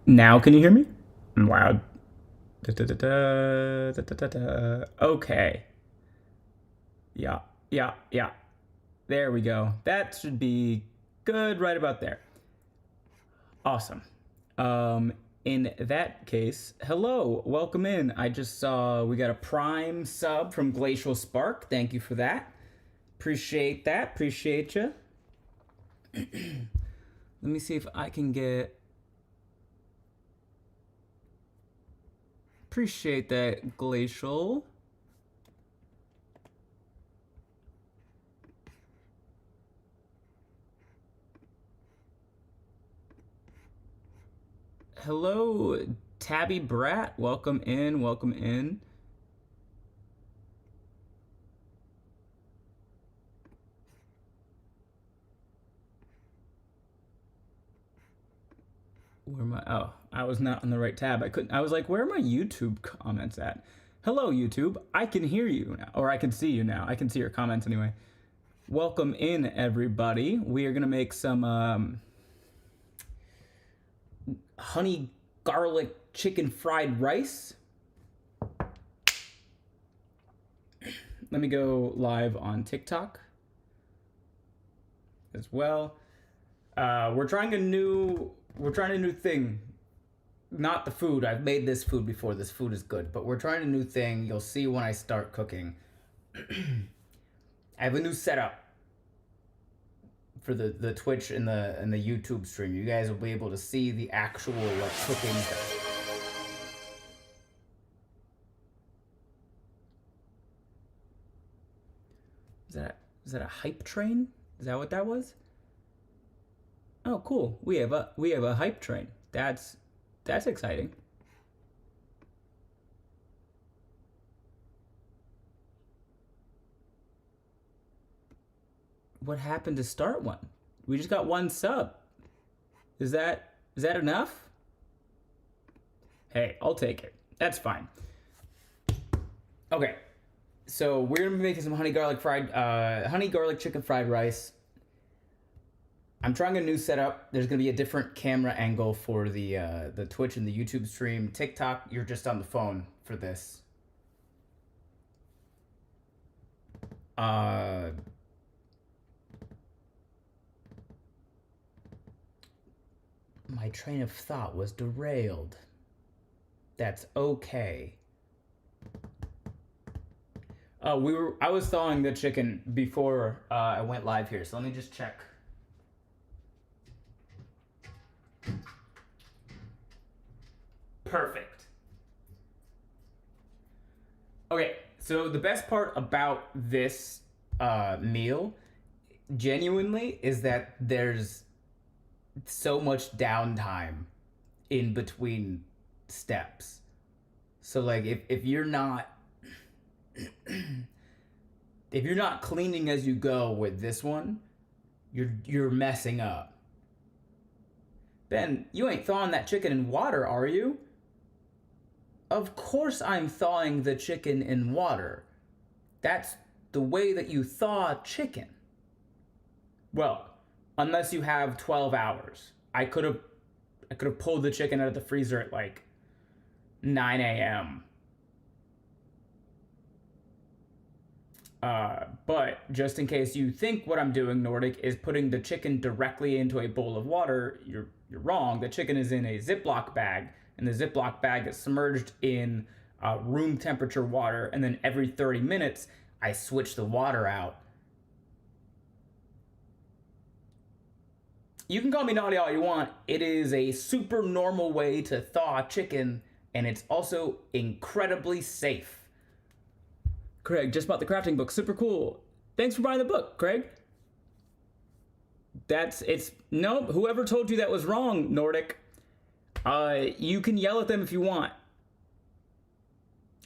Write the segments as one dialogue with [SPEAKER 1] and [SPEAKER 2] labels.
[SPEAKER 1] Now can you hear me? I'm loud. Da, da, da, da, da, da, da. Okay. Yeah, yeah. There we go. That should be good right about there. Awesome. Um, in that case, hello, welcome in. I just saw we got a prime sub from Glacial Spark. Thank you for that. Appreciate that. Appreciate you. Let me see if I can get. Appreciate that, Glacial. Hello, Tabby Brat. Welcome in. Welcome in. Where am I? Oh, I was not on the right tab. I couldn't. I was like, where are my YouTube comments at? Hello, YouTube. I can hear you now, or I can see you now. I can see your comments anyway. Welcome in, everybody. We are gonna make some honey garlic chicken fried rice. Let me go live on TikTok as well. We're trying a new thing. Not the food. I've made this food before. This food is good, but we're trying a new thing. You'll see when I start cooking. I have a new setup for the Twitch and the YouTube stream. You guys will be able to see the actual like cooking stuff. Is that a hype train? Is that what that was? Oh, cool. We have a hype train. That's exciting. What happened to start one? We just got one sub. Is that enough? Hey, I'll take it. That's fine. Okay. So we're gonna be making some honey garlic chicken fried rice. I'm trying a new setup. There's gonna be a different camera angle for the Twitch and the YouTube stream. TikTok, you're just on the phone for this. My train of thought was derailed. That's okay. I was thawing the chicken before I went live here, so let me just check. Perfect. Okay, so the best part about this meal, genuinely, is that there's so much downtime in between steps. So like if you're not if you're not cleaning as you go with this one, you're messing up. Ben, you ain't thawing that chicken in water, are you? Of course I'm thawing the chicken in water. That's the way that you thaw chicken. Well, unless you have 12 hours. I could have pulled the chicken out of the freezer at like 9 a.m. But just in case you think what I'm doing, Nordic, is putting the chicken directly into a bowl of water, you're wrong. The chicken is in a Ziploc bag, and the Ziploc bag is submerged in room temperature water, and then every 30 minutes, I switch the water out. You can call me naughty all you want. It is a super normal way to thaw chicken, and it's also incredibly safe. Craig just bought the crafting book. Super cool. Thanks for buying the book, Craig. Nope. Whoever told you that was wrong, Nordic. You can yell at them if you want.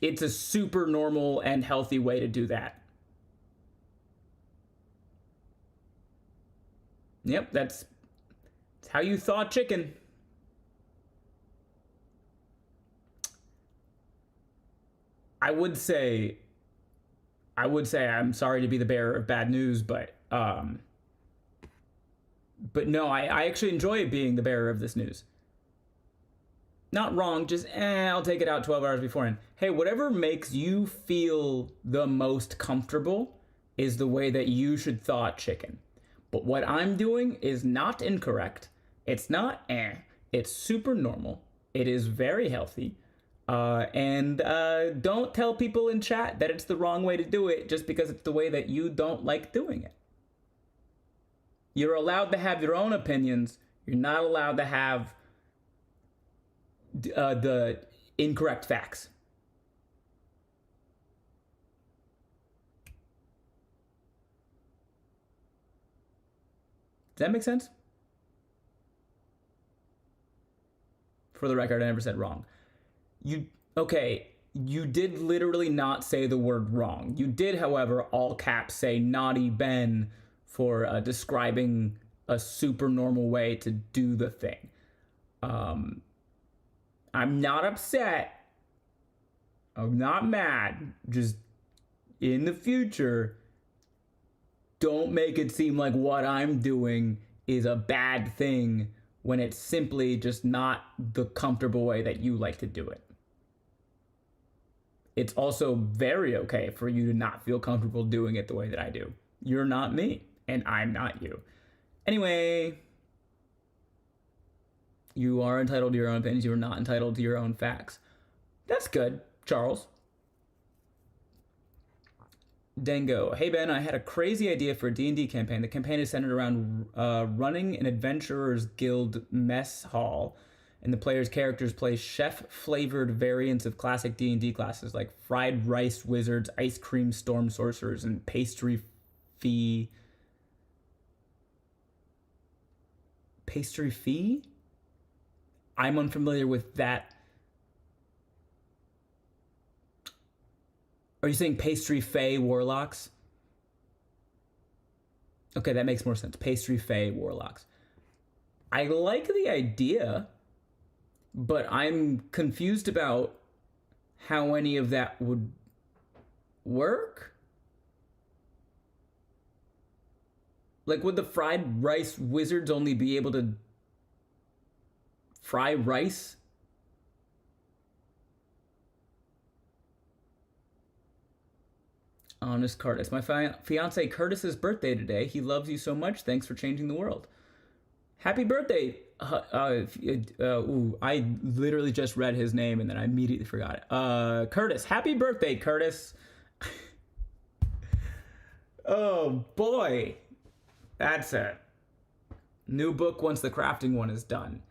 [SPEAKER 1] It's a super normal and healthy way to do that. Yep, that's how you thaw chicken. I would say I'm sorry to be the bearer of bad news, but no, I actually enjoy being the bearer of this news. not wrong, just I'll take it out 12 hours beforehand. Hey, whatever makes you feel the most comfortable is the way that you should thaw chicken. But what I'm doing is not incorrect. It's not It's super normal. It is very healthy. And don't tell people in chat that it's the wrong way to do it just because it's the way that you don't like doing it. You're allowed to have your own opinions. You're not allowed to have the incorrect facts. Does that make sense? For the record, I never said wrong. You did literally not say the word wrong. You did, however, all caps say naughty Ben for describing a super normal way to do the thing. I'm not upset. I'm not mad. Just in the future, don't make it seem like what I'm doing is a bad thing when it's simply just not the comfortable way that you like to do it. It's also very okay for you to not feel comfortable doing it the way that I do. You're not me, and I'm not you. Anyway, you are entitled to your own opinions. You are not entitled to your own facts. That's good, Charles. Dango. Hey, Ben, I had a crazy idea for a D&D campaign. The campaign is centered around running an Adventurers Guild mess hall, and the player's characters play chef-flavored variants of classic D&D classes like fried rice wizards, ice cream storm sorcerers, and pastry fee. Pastry fee? I'm unfamiliar with that. Are you saying pastry fae warlocks? Okay, that makes more sense. Pastry fae warlocks. I like the idea, but I'm confused about how any of that would work. Like, would the fried rice wizards only be able to fry rice? Honest Curtis. My fiance Curtis's birthday today. He loves you so much. Thanks for changing the world. Happy birthday. I literally just read his name and then I immediately forgot it. Curtis. Happy birthday, Curtis. Oh, boy. That's a new book once the crafting one is done.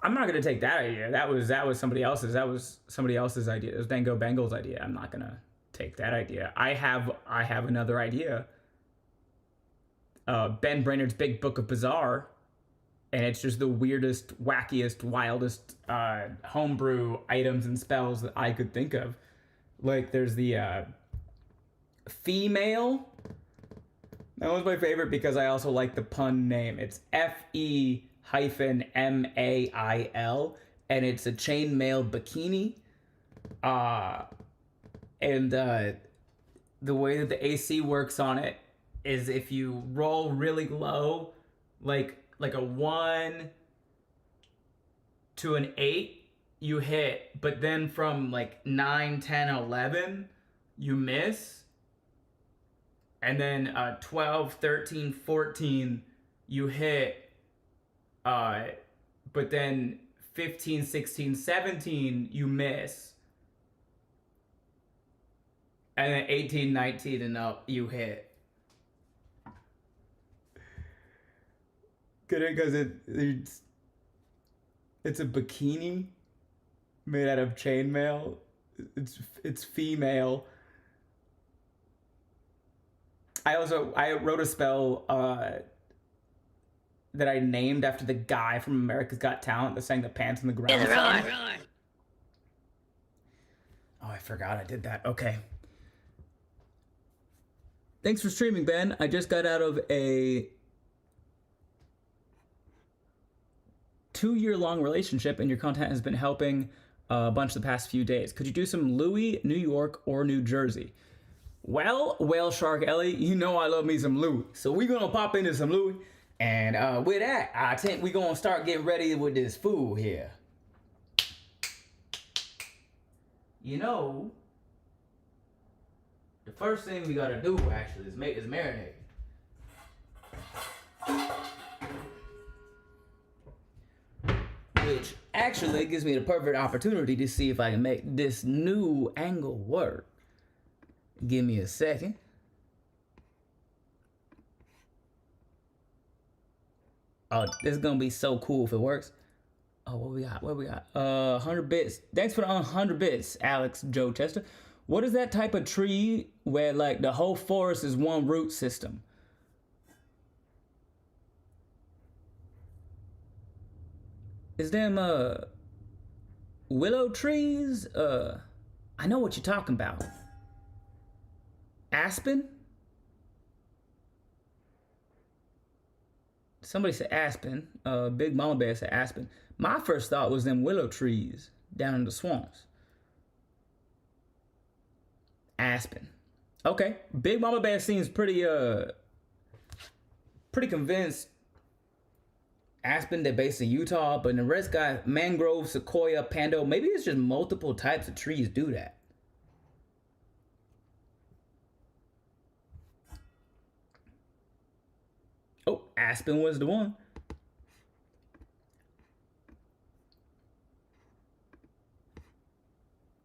[SPEAKER 1] I'm not going to take that idea. That was somebody else's. That was somebody else's idea. It was Dango Bengal's idea. I'm not going to take that idea. I have another idea. Ben Brainerd's Big Book of Bizarre, and it's just the weirdest, wackiest, wildest homebrew items and spells that I could think of. Like there's the female. That was my favorite because I also like the pun name. It's FE-MAIL, and it's a chainmail bikini. And the way that the AC works on it is if you roll really low, like a 1 to an 8, you hit. But then from like 9, 10, 11, you miss. And then 12, 13, 14, you hit. But then 15, 16, 17, you miss. And then 18, 19, and up, you hit. Good, because it's a bikini made out of chainmail. It's female. I wrote a spell that I named after the guy from America's Got Talent that sang the Pants on the Ground song. Oh, I forgot I did that. Okay. Thanks for streaming, Ben. I just got out of a 2-year-long relationship, and your content has been helping a bunch the past few days. Could you do some Louis, New York, or New Jersey? Well, Whale Shark Ellie, you know I love me some Louis. So we're going to pop into some Louis. And with that, I think we're going to start getting ready with this food here. You know, the first thing we gotta do actually is marinate. Which actually gives me the perfect opportunity to see if I can make this new angle work. Give me a second. Oh, this is gonna be so cool if it works. Oh, what we got? What we got? 100 bits. Thanks for the 100 bits, Alex Joe Chester. What is that type of tree where like the whole forest is one root system? Is them willow trees? I know what you're talking about. Aspen? Somebody said aspen. Big Mama Bear said aspen. My first thought was them willow trees down in the swamps. Aspen. Okay. Big Mama Bear seems pretty convinced. Aspen, they're based in Utah, but the rest got mangrove, sequoia, pando. Maybe it's just multiple types of trees do that. Oh, aspen was the one.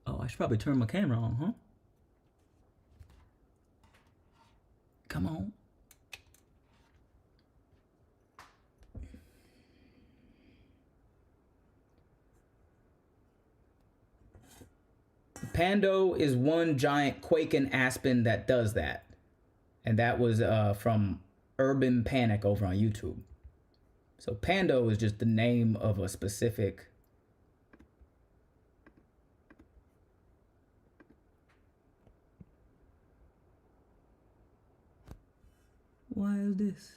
[SPEAKER 1] Oh, I should probably turn my camera on, huh? Come on. Pando is one giant quaking aspen that does that. And that was from Urban Panic over on YouTube. So Pando is just the name of a specific... Why is this?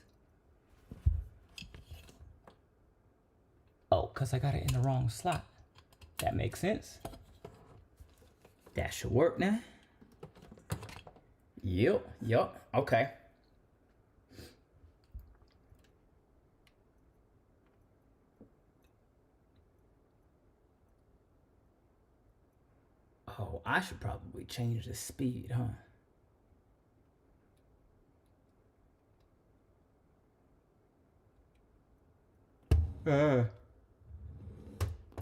[SPEAKER 1] Oh, because I got it in the wrong slot. That makes sense. That should work now. Yup, okay. Oh, I should probably change the speed, huh?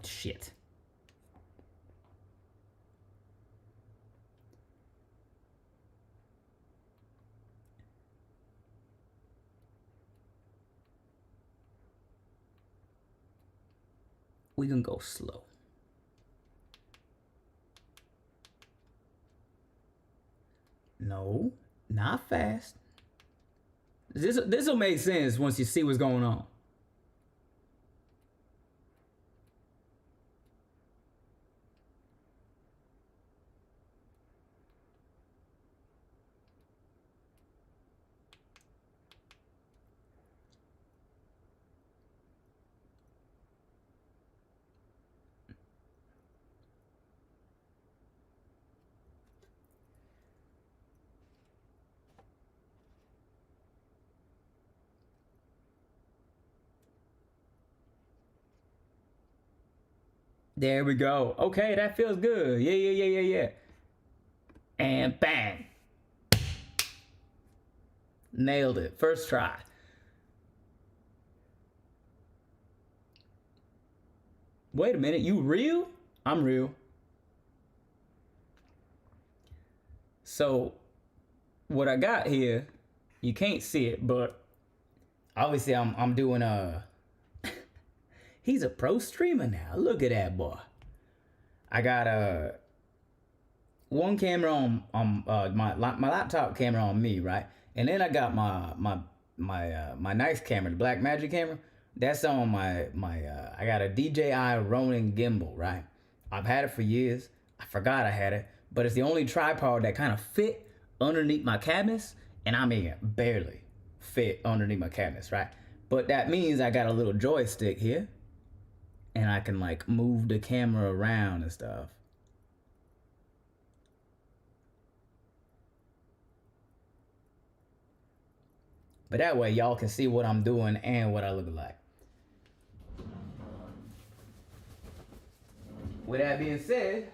[SPEAKER 1] Shit. We can go slow. No, not fast. This'll make sense once you see what's going on. There we go. Okay, that feels good. Yeah. And bang. Nailed it. First try. Wait a minute, you real? I'm real. So, what I got here, you can't see it, but obviously I'm doing he's a pro streamer now. Look at that boy. I got one camera on my laptop camera on me, right? And then I got my nice camera, the Blackmagic camera. That's on my I got a DJI Ronin gimbal, right? I've had it for years. I forgot I had it, but it's the only tripod that kind of fit underneath my cabinets, and I mean barely fit underneath my cabinets, right? But that means I got a little joystick here, and I can like move the camera around and stuff. But that way y'all can see what I'm doing and what I look like. With that being said,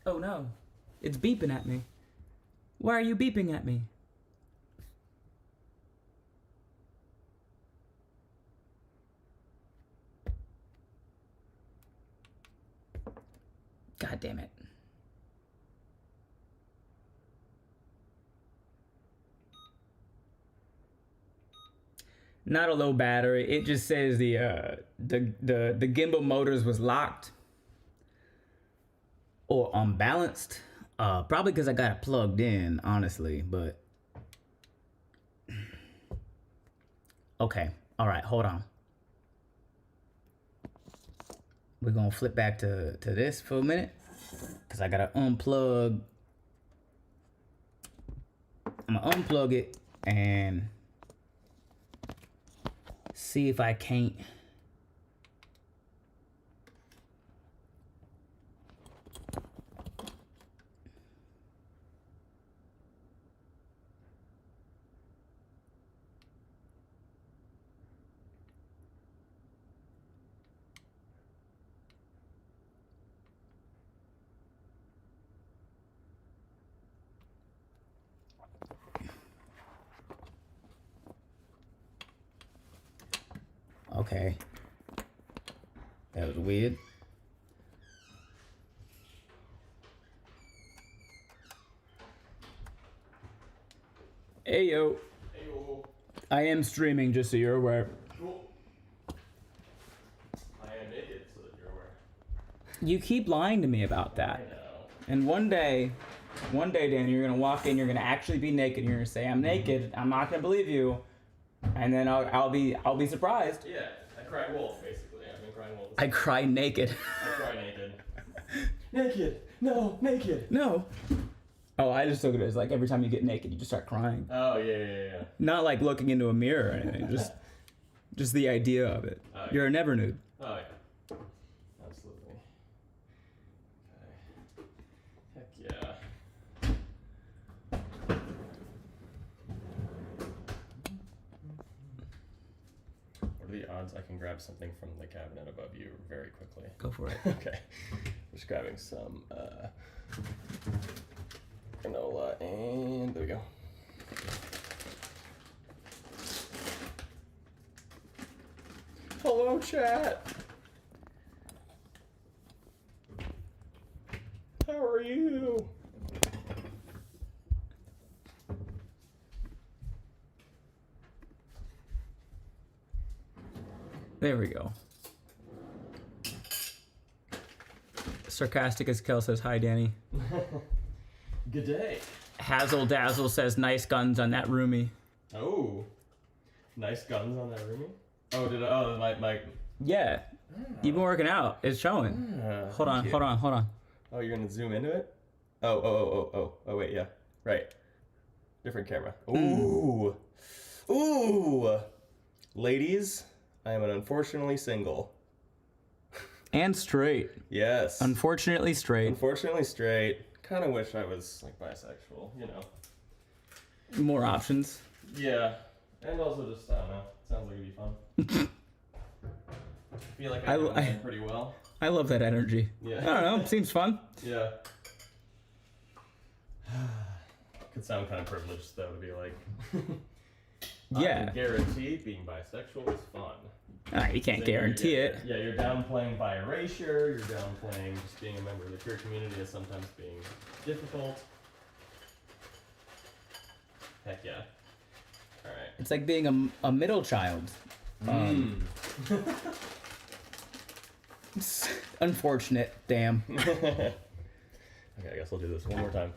[SPEAKER 1] Oh no. It's beeping at me. Why are you beeping at me? God damn it. Not a low battery. It just says the gimbal motors was locked or unbalanced. Probably because I got it plugged in, honestly. But okay, all right, hold on. We're gonna flip back to this for a minute because I gotta unplug. I'm gonna unplug it and see if I can't. Okay. That was weird. Hey yo.
[SPEAKER 2] Hey yo.
[SPEAKER 1] I am streaming, just so you're aware.
[SPEAKER 2] Cool. I am naked, so that you're aware.
[SPEAKER 1] You keep lying to me about that.
[SPEAKER 2] I know.
[SPEAKER 1] And one day, Danny, you're gonna walk in, you're gonna actually be naked, and you're gonna say, I'm naked, I'm not gonna believe you. And then I'll be surprised.
[SPEAKER 2] Yeah, I cry wolf, basically. I've been crying wolf.
[SPEAKER 1] I cry naked.
[SPEAKER 2] I cry naked. Naked! No, naked!
[SPEAKER 1] No. Oh, I just took it as like every time you get naked, you just start crying.
[SPEAKER 2] Oh, yeah.
[SPEAKER 1] Not like looking into a mirror or anything, just the idea of it.
[SPEAKER 2] Oh, yeah.
[SPEAKER 1] You're a never nude.
[SPEAKER 2] Oh, yeah. Absolutely. Okay. Heck yeah. What are the odds I can grab something from the cabinet above you very quickly?
[SPEAKER 1] Go for it.
[SPEAKER 2] Okay. Just grabbing some granola, and there we go. Hello, chat. How are you?
[SPEAKER 1] There we go. Sarcastic as Kel says, hi, Danny.
[SPEAKER 2] Good day.
[SPEAKER 1] Hazel Dazzle says, nice guns on that roomie.
[SPEAKER 2] Oh, nice guns on that roomie. Oh, did I? Oh, my.
[SPEAKER 1] Yeah, you've been working out. It's showing. Hold on.
[SPEAKER 2] Oh, you're gonna zoom into it? Oh, wait, yeah. Right. Different camera. Ooh. Ooh. Ladies, I am unfortunately single.
[SPEAKER 1] And straight.
[SPEAKER 2] Yes.
[SPEAKER 1] Unfortunately straight.
[SPEAKER 2] Unfortunately straight. Kind of wish I was like bisexual, you know.
[SPEAKER 1] More options.
[SPEAKER 2] Yeah. And also just, I don't know. Sounds like it'd be fun. I feel like I do pretty well.
[SPEAKER 1] I love that energy.
[SPEAKER 2] Yeah.
[SPEAKER 1] I don't know. Seems fun.
[SPEAKER 2] Yeah. Could sound kind of privileged though to be like.
[SPEAKER 1] Yeah.
[SPEAKER 2] I can guarantee being bisexual is fun.
[SPEAKER 1] You can't guarantee it.
[SPEAKER 2] Yeah, you're downplaying bi erasure. You're downplaying just being a member of the queer community as sometimes being difficult. Heck yeah. All right.
[SPEAKER 1] It's like being a middle child. Unfortunate. Damn.
[SPEAKER 2] Okay, I guess I'll do this one more time.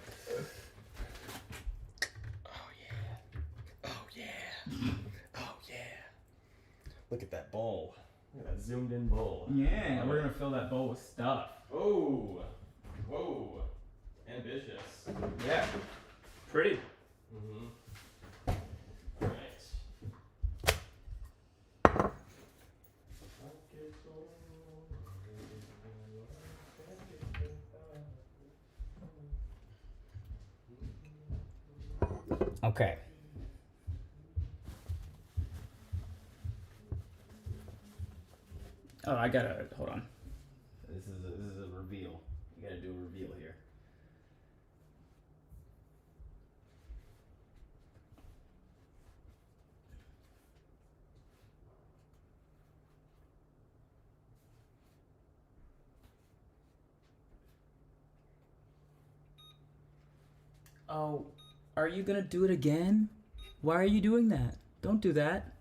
[SPEAKER 2] Oh yeah. Look at that bowl. Look at that zoomed in bowl.
[SPEAKER 1] Yeah, we're gonna fill that bowl with stuff.
[SPEAKER 2] Oh. Whoa. Ambitious.
[SPEAKER 1] Yeah. Pretty.
[SPEAKER 2] Mm-hmm. Right.
[SPEAKER 1] Okay. Oh, I gotta hold on. This is a reveal. You gotta do a reveal here. Oh, are you gonna do it again? Why are you doing that? Don't do that.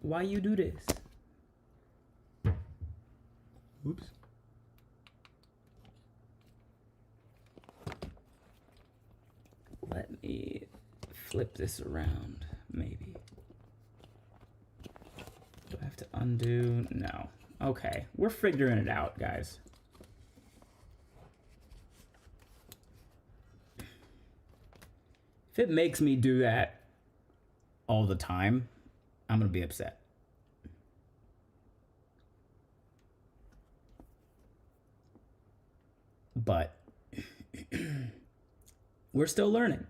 [SPEAKER 1] Why you do this? Oops. Let me flip this around, maybe. Do I have to undo? No. Okay, we're figuring it out, guys. If it makes me do that all the time, I'm gonna be upset. But we're still learning.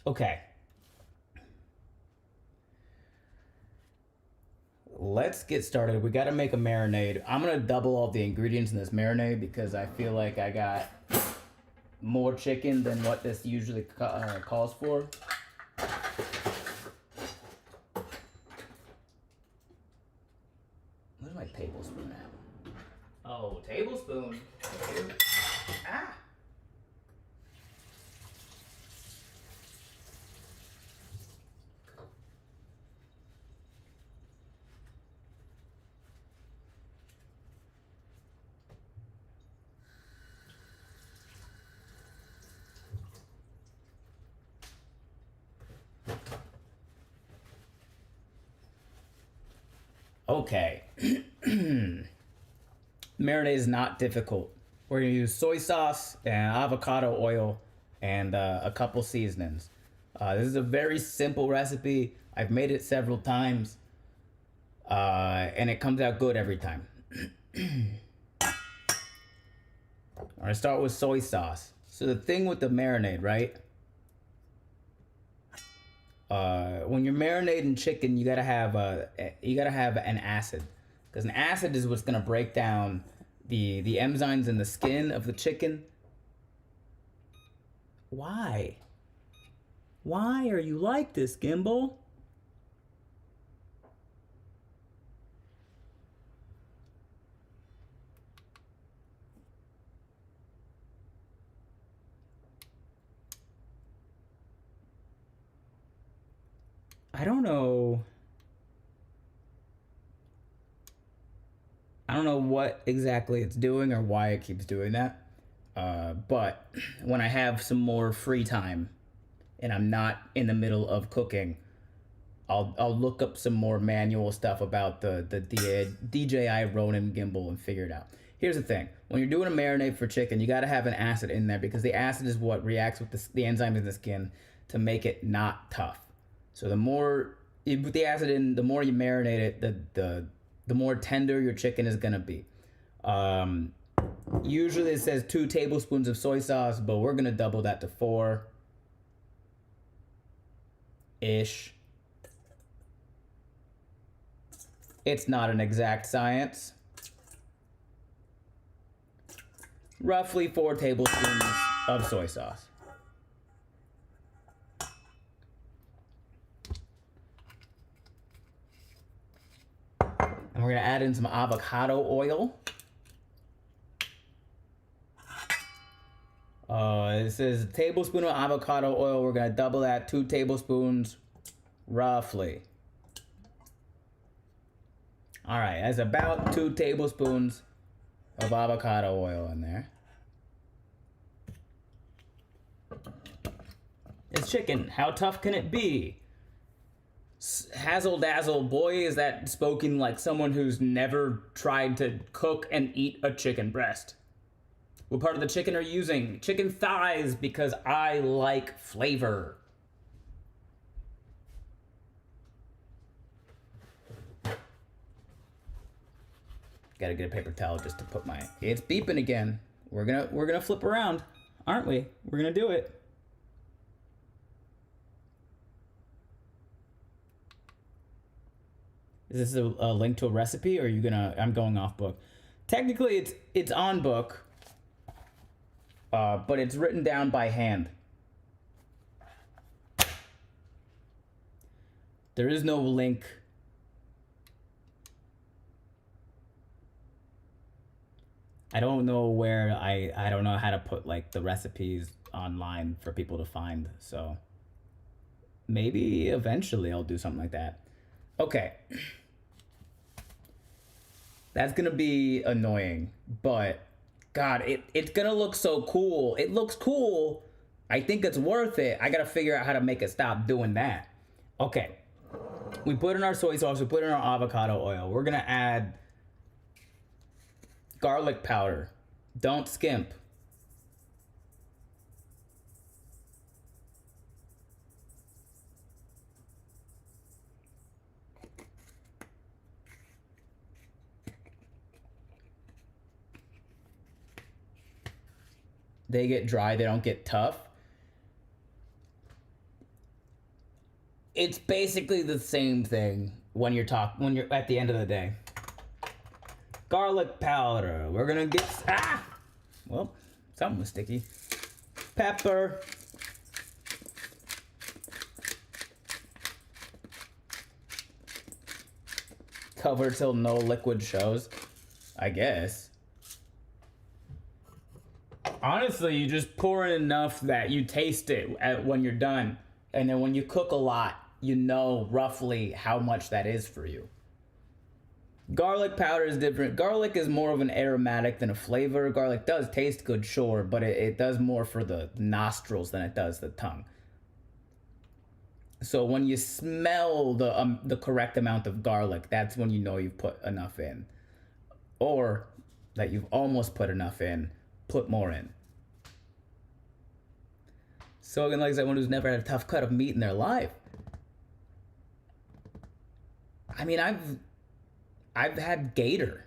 [SPEAKER 1] Okay. Let's get started. We got to make a marinade. I'm going to double all the ingredients in this marinade because I feel like I got more chicken than what this usually calls for. Where's my tablespoon at? Oh, tablespoon. Ah! Okay. Marinade is not difficult. We're going to use soy sauce and avocado oil and a couple seasonings. This is a very simple recipe. I've made it several times. And it comes out good every time. I'm going to start with soy sauce. So the thing with the marinade, right? When you're marinating chicken, you gotta have an acid, because an acid is what's gonna break down the enzymes in the skin of the chicken. Why? Why are you like this, Gimbal? I don't know. I don't know what exactly it's doing or why it keeps doing that. But when I have some more free time and I'm not in the middle of cooking, I'll look up some more manual stuff about the DJI Ronin gimbal and figure it out. Here's the thing. When you're doing a marinade for chicken, you got to have an acid in there because the acid is what reacts with the enzymes in the skin to make it not tough. So the more you put the acid in, the more you marinate it, the more tender your chicken is gonna be. Usually it says 2 tablespoons of soy sauce, but we're gonna double that to 4-ish. It's not an exact science. Roughly 4 tablespoons of soy sauce. And we're gonna add in some avocado oil. This is a tablespoon of avocado oil. We're gonna double that, 2 tablespoons, roughly. All right, that's about 2 tablespoons of avocado oil in there. It's chicken. How tough can it be? Hazzle dazzle, boy, is that spoken like someone who's never tried to cook and eat a chicken breast. What part of the chicken are you using? Chicken thighs, because I like flavor. Gotta get a paper towel just to put my. It's beeping again. We're gonna flip around, aren't we? We're gonna do it. Is this a link to a recipe, or are you gonna? I'm going off book. Technically, it's on book, but it's written down by hand. There is no link. I don't know where I don't know how to put like the recipes online for people to find. So maybe eventually I'll do something like that. Okay. That's gonna be annoying, but God, it's gonna look so cool. It looks cool. I think it's worth it. I gotta figure out how to make it stop doing that. Okay. We put in our soy sauce, we put in our avocado oil. We're gonna add garlic powder. Don't skimp. They get dry, they don't get tough. It's basically the same thing when you're at the end of the day. Garlic powder. We're gonna get well, something was sticky. Pepper. Cover till no liquid shows, I guess. Honestly, you just pour in enough that you taste it when you're done. And then when you cook a lot, you know roughly how much that is for you. Garlic powder is different. Garlic is more of an aromatic than a flavor. Garlic does taste good, sure, but it does more for the nostrils than it does the tongue. So when you smell the correct amount of garlic, that's when you know you've put enough in. Or that you've almost put enough in, put more in. So again, like someone who's never had a tough cut of meat in their life. I mean, I've had gator.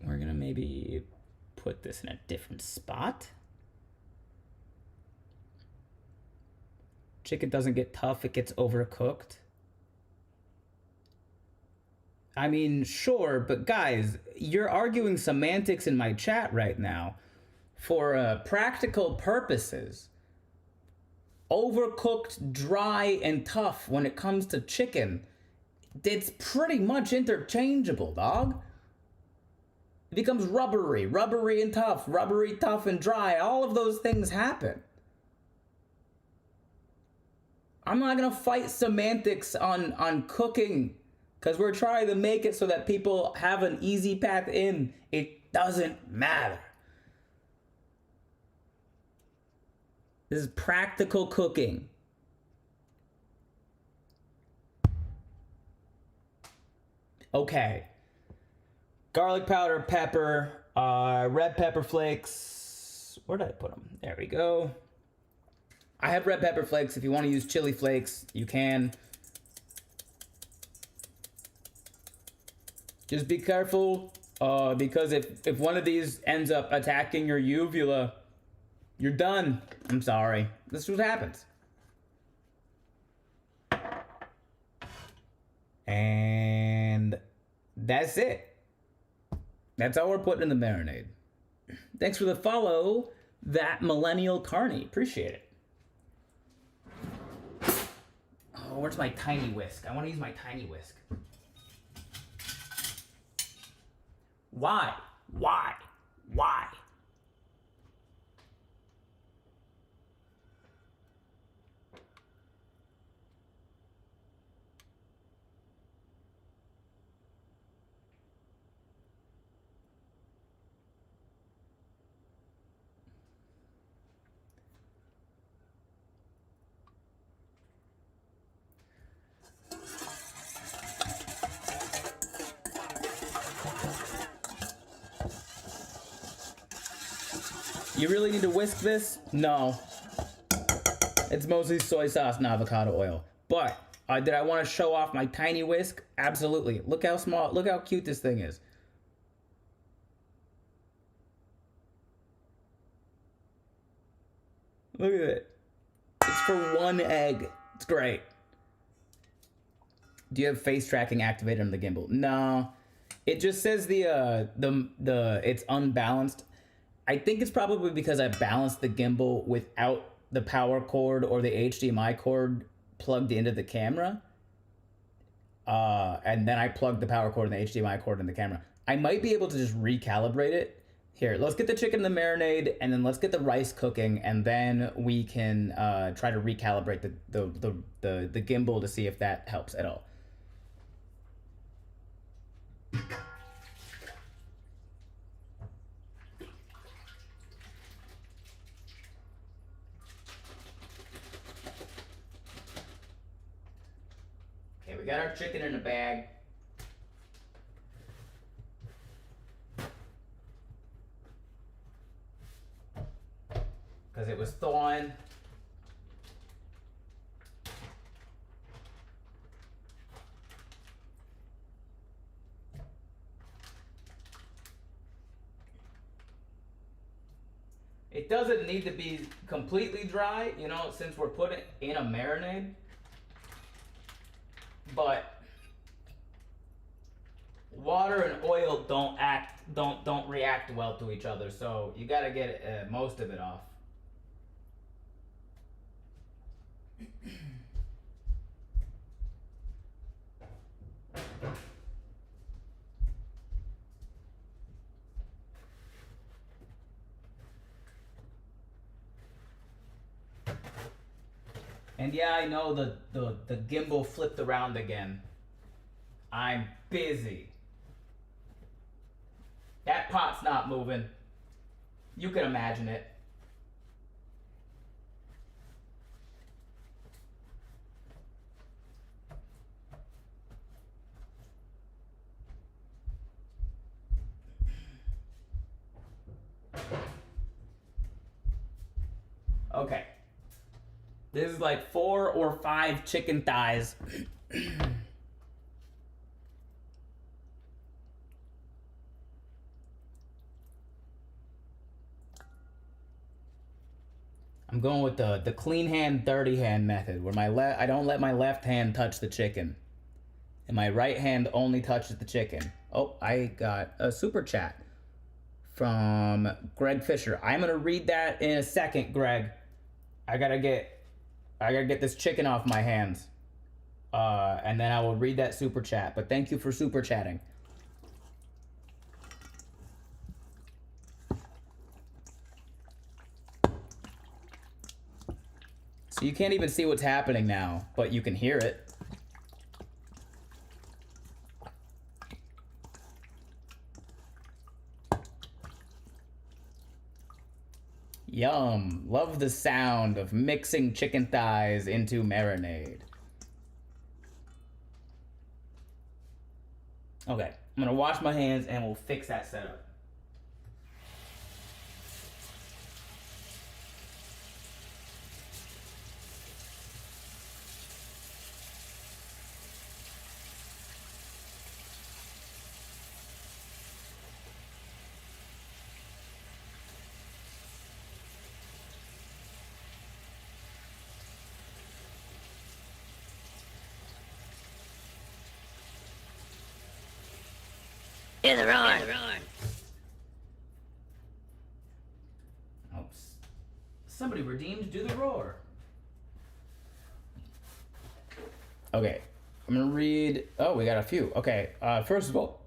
[SPEAKER 1] We're gonna maybe put this in a different spot. Chicken doesn't get tough, it gets overcooked. I mean, sure, but guys, you're arguing semantics in my chat right now. For practical purposes, overcooked, dry, and tough when it comes to chicken, it's pretty much interchangeable, dog. It becomes rubbery and tough, rubbery, tough, and dry. All of those things happen. I'm not gonna fight semantics on cooking, because we're trying to make it so that people have an easy path in. It doesn't matter. This is practical cooking. Okay. Garlic powder, pepper, red pepper flakes. Where did I put them? There we go. I have red pepper flakes. If you want to use chili flakes, you can. Just be careful, because if one of these ends up attacking your uvula, you're done. I'm sorry. This is what happens. And that's it. That's all we're putting in the marinade. Thanks for the follow, that Millennial Carney. Appreciate it. Oh, where's my tiny whisk? I want to use my tiny whisk. Why? Why? Why? You really need to whisk this? No. It's mostly soy sauce and avocado oil. But did I want to show off my tiny whisk? Absolutely. Look how small, look how cute this thing is. Look at it. It's for one egg. It's great. Do you have face tracking activated on the gimbal? No. It just says the it's unbalanced. I think it's probably because I balanced the gimbal without the power cord or the HDMI cord plugged into the camera. And then I plugged the power cord and the HDMI cord in the camera. I might be able to just recalibrate it. Here, let's get the chicken in the marinade, and then let's get the rice cooking, and then we can try to recalibrate the gimbal to see if that helps at all. Okay, we got our chicken in a bag. Because it was thawing. It doesn't need to be completely dry, you know, since we're putting it in a marinade. But water and oil don't react well to each other, so you gotta get most of it off. And yeah, I know the gimbal flipped around again. I'm busy. That pot's not moving. You can imagine it. Okay. This is like 4 or 5 chicken thighs. I'm going with the clean hand, dirty hand method, where I don't let my left hand touch the chicken, and my right hand only touches the chicken. Oh, I got a super chat from Greg Fisher. I'm gonna read that in a second, Greg. I gotta get this chicken off my hands, and then I will read that super chat. But thank you for super chatting. So you can't even see what's happening now, but you can hear it. Yum. Love the sound of mixing chicken thighs into marinade. Okay, I'm gonna wash my hands and we'll fix that setup.
[SPEAKER 3] Do the roar.
[SPEAKER 1] Oops. Somebody redeemed Do the Roar. Okay, I'm gonna read. Oh, we got a few. Okay, first of all,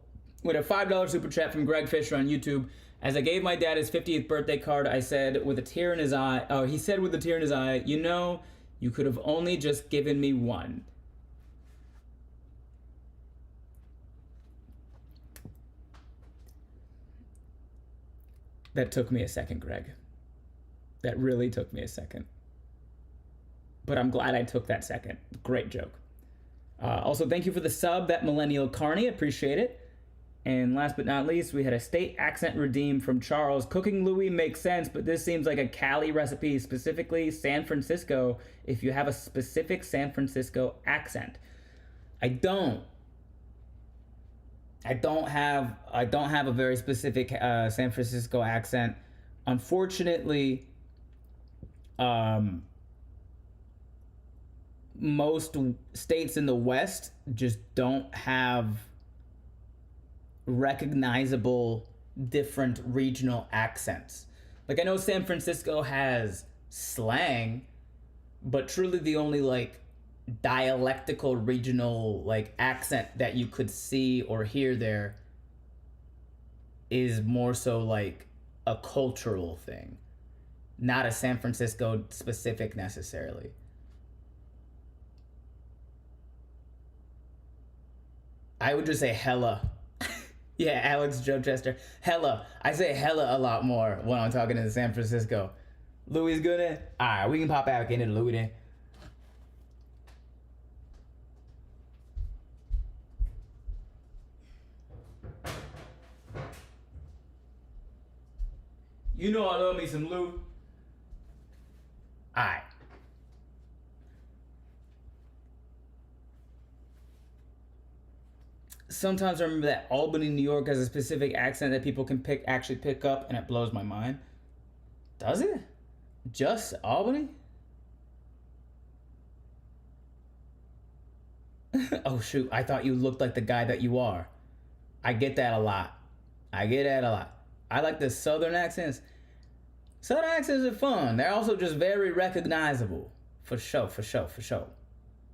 [SPEAKER 1] we had a $5 super chat from Greg Fisher on YouTube. As I gave my dad his 50th birthday card, I said with a tear in his eye. Oh, he said with a tear in his eye, "You know, you could have only just given me one." That took me a second, Greg. That really took me a second. But I'm glad I took that second. Great joke. Also, thank you for the sub, that Millennial Carney. Appreciate it. And last but not least, we had a state accent redeemed from Charles. Cooking Louis makes sense, but this seems like a Cali recipe, specifically San Francisco, if you have a specific San Francisco accent. I don't have a very specific San Francisco accent. Unfortunately, most states in the West just don't have recognizable different regional accents. Like I know San Francisco has slang, but truly the only like dialectical regional like accent that you could see or hear there is more so like a cultural thing, not a San Francisco specific necessarily. I would just say hella. Yeah, Alex Joe Chester. Hella. I say hella a lot more when I'm talking to San Francisco. Louis good in? Alright, we can pop back into Louis then. You know I love me some Lou. Alright. Sometimes I remember that Albany, New York has a specific accent that people can actually pick up, and it blows my mind. Does it? Just Albany? Oh shoot, I thought you looked like the guy that you are. I get that a lot. I like the southern accents. Southern accents are fun. They're also just very recognizable. For sure.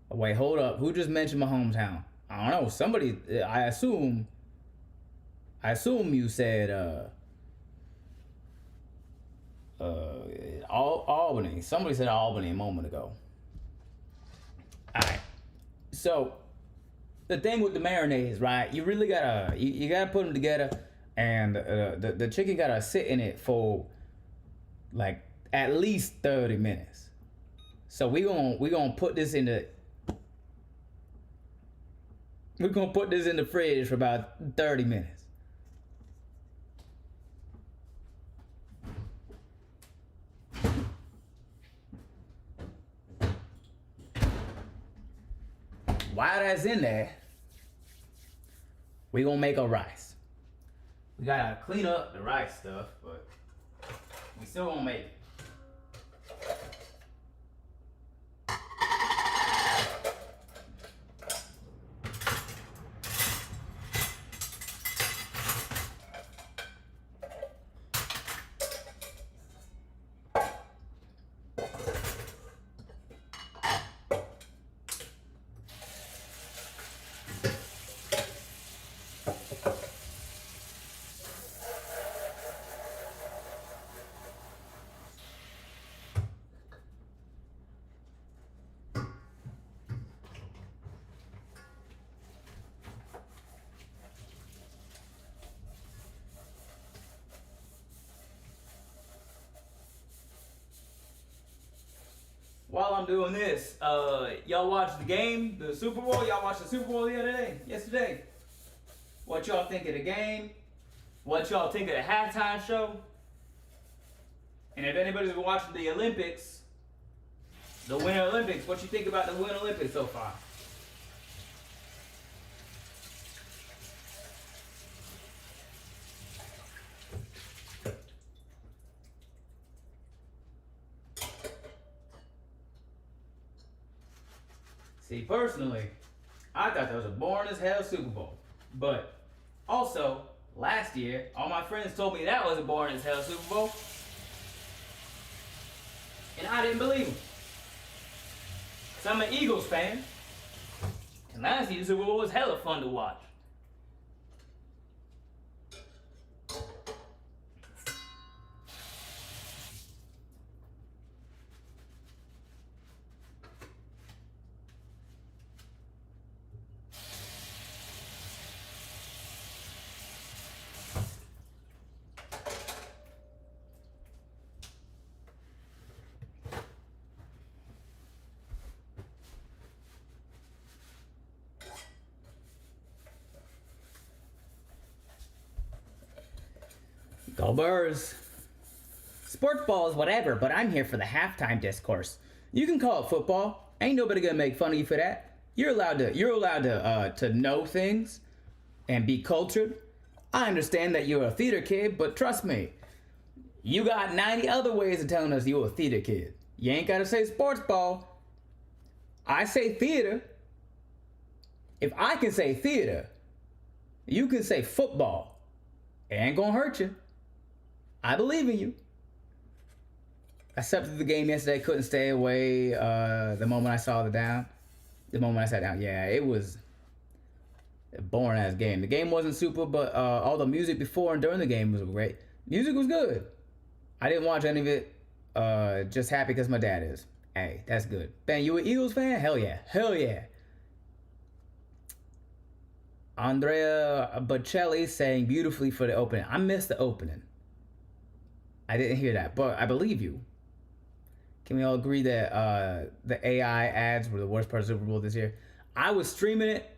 [SPEAKER 1] Oh, wait, hold up. Who just mentioned my hometown? I don't know. Somebody, I assume you said, Albany. Somebody said Albany a moment ago. Alright. So, the thing with the marinades, right? You really gotta, you gotta put them together, and the chicken gotta sit in it for, like, at least 30 minutes. So we gonna put this in the, we're gonna put this in the fridge for about 30 minutes. While that's in there, we gonna make a rice. We gotta clean up the rice stuff, but we still gonna make it. While I'm doing this, y'all watched the game, the Super Bowl? Y'all watched the Super Bowl yesterday? What y'all think of the game? What y'all think of the halftime show? And if anybody's been watching the Olympics, the Winter Olympics, what you think about the Winter Olympics so far? See, personally, I thought that was a boring as hell Super Bowl. But also, last year, all my friends told me that was a boring as hell Super Bowl. And I didn't believe them. So I'm an Eagles fan. And last year's Super Bowl was hella fun to watch. Go Birds. Sports ball is whatever, but I'm here for the halftime discourse. You can call it football. Ain't nobody gonna make fun of you for that. You're allowed to know things and be cultured. I understand that you're a theater kid, but trust me, you got 90 other ways of telling us you're a theater kid. You ain't gotta say sports ball. I say theater. If I can say theater, you can say football. It ain't gonna hurt you. I believe in you. I slept through the game yesterday, couldn't stay away the moment I saw the moment I sat down. Yeah, it was a boring ass game. The game wasn't super, but all the music before and during the game was great. Music was good. I didn't watch any of it. Just happy because my dad is. Hey, that's good. Ben, you an Eagles fan? Hell yeah. Hell yeah. Andrea Bocelli sang beautifully for the opening. I missed the opening. I didn't hear that, but I believe you. Can we all agree that the AI ads were the worst part of Super Bowl this year? I was streaming it,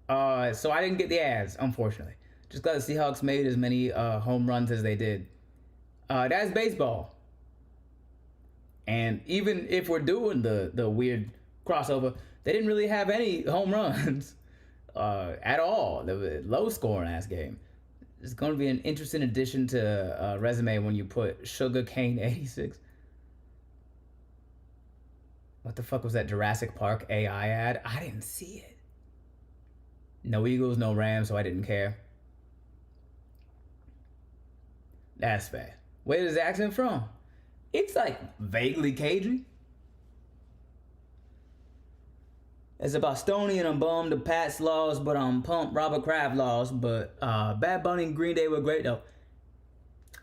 [SPEAKER 1] so I didn't get the ads, unfortunately. Just glad the Seahawks made as many home runs as they did. That's baseball. And even if we're doing the weird crossover, they didn't really have any home runs at all. The low scoring ass game. It's going to be an interesting addition to resume when you put Sugarcane 86. What the fuck was that Jurassic Park AI ad? I didn't see it. No Eagles, no Rams, so I didn't care. That's bad. Where is the accent from? It's like vaguely Cajun. It's a Bostonian, I'm bummed the Pats lost, but I'm pumped Robert Kraft lost. But Bad Bunny and Green Day were great though.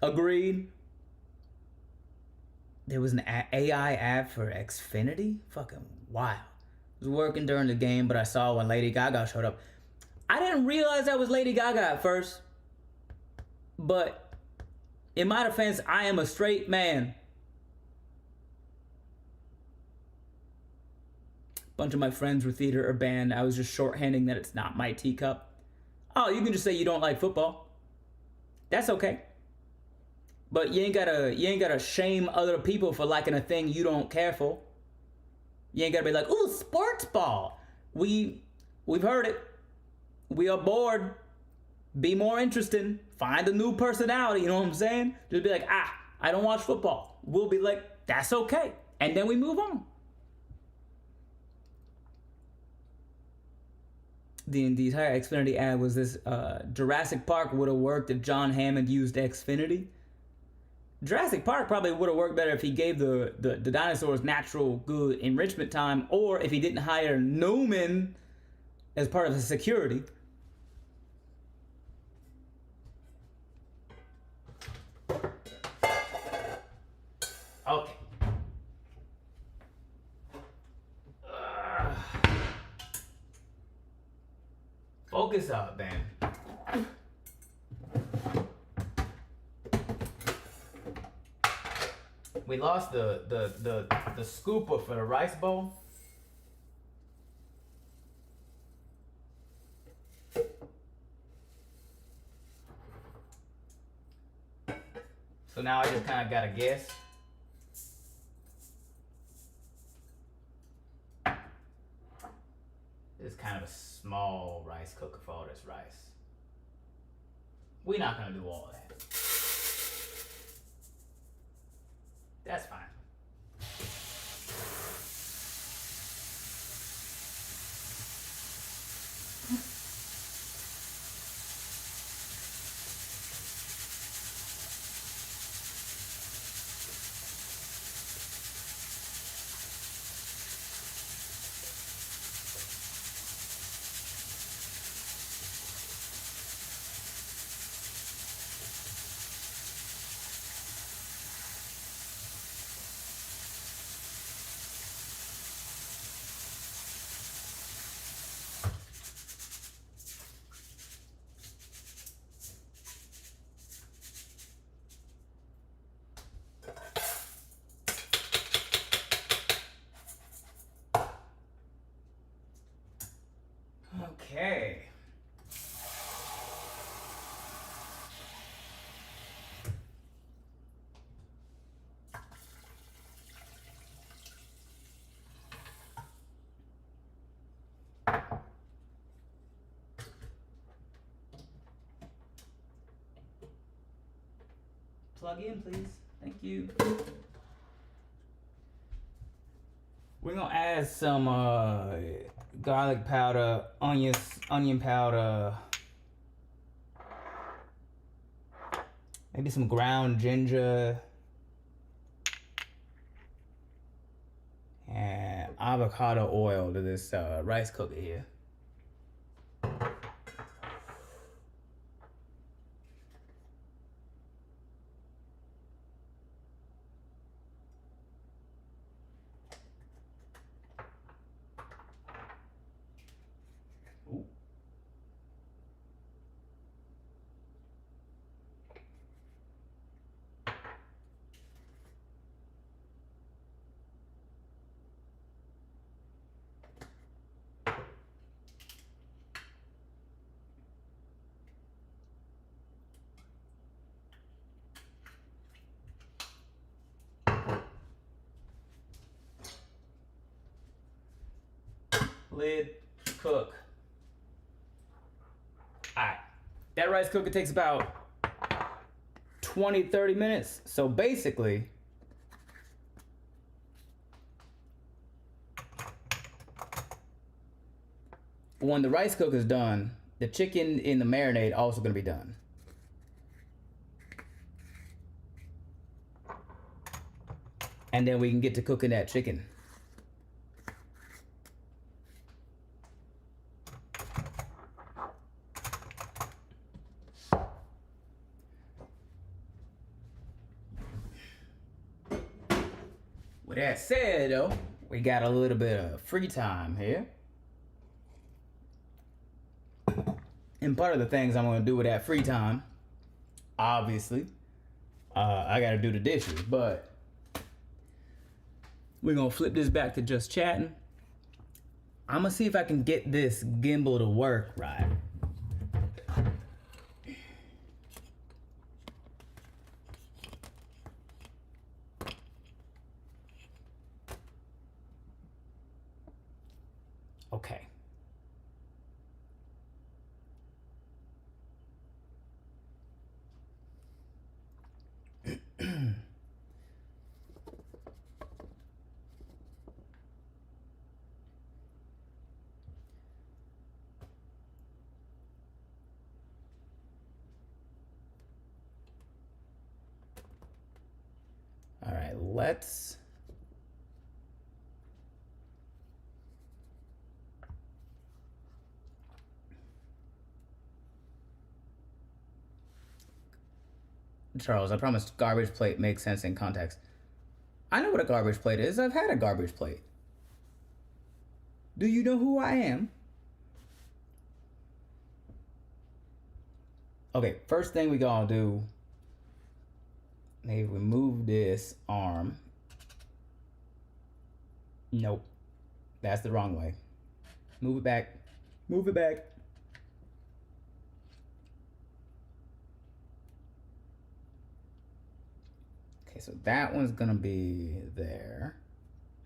[SPEAKER 1] Agreed. There was an AI ad for Xfinity? Fucking wild. I was working during the game, but I saw when Lady Gaga showed up. I didn't realize that was Lady Gaga at first. But in my defense, I am a straight man. Bunch of my friends were theater or band. I was just shorthanding that it's not my teacup. Oh, you can just say you don't like football. That's okay. But you ain't gotta shame other people for liking a thing you don't care for. You ain't gotta be like, ooh, sports ball. We've heard it. We are bored. Be more interesting. Find a new personality, you know what I'm saying? Just be like, I don't watch football. We'll be like, that's okay. And then we move on. The entire Xfinity ad was this Jurassic Park would have worked if John Hammond used Xfinity. Jurassic Park probably would have worked better if he gave the dinosaurs natural good enrichment time, or if he didn't hire Newman as part of the security. Okay. Focus up, man. We lost the scooper for the rice bowl. So now I just kind of gotta guess. It's kind of a small rice cooker for all this rice. We're not gonna do all that. That's fine. Plug in, please. Thank you. We're gonna add some garlic powder, onion powder, maybe some ground ginger, and avocado oil to this rice cooker here. Lid, cook. Alright, that rice cooker takes about 20-30 minutes. So basically, when the rice cooker's done, the chicken in the marinade also gonna be done. And then we can get to cooking that chicken. With that said, though, we got a little bit of free time here. And part of the things I'm gonna do with that free time, obviously, I gotta do the dishes, but we're gonna flip this back to just chatting. I'm gonna see if I can get this gimbal to work right. Okay. All right, let's Charles, I promise garbage plate makes sense in context. I know what a garbage plate is. I've had a garbage plate. Do you know who I am? Okay, first thing we gonna do, maybe we move this arm. Nope, that's the wrong way. Move it back. Move it back. Okay, so that one's gonna be there.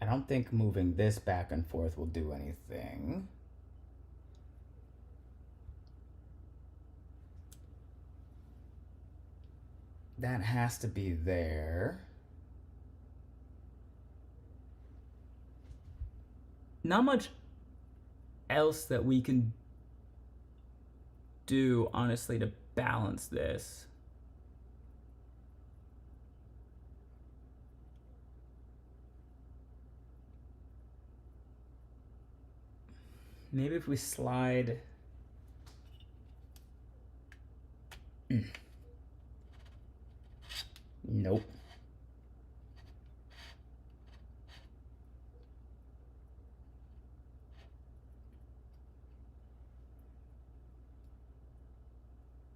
[SPEAKER 1] I don't think moving this back and forth will do anything. That has to be there. Not much else that we can do, honestly, to balance this. Maybe if we slide. Nope.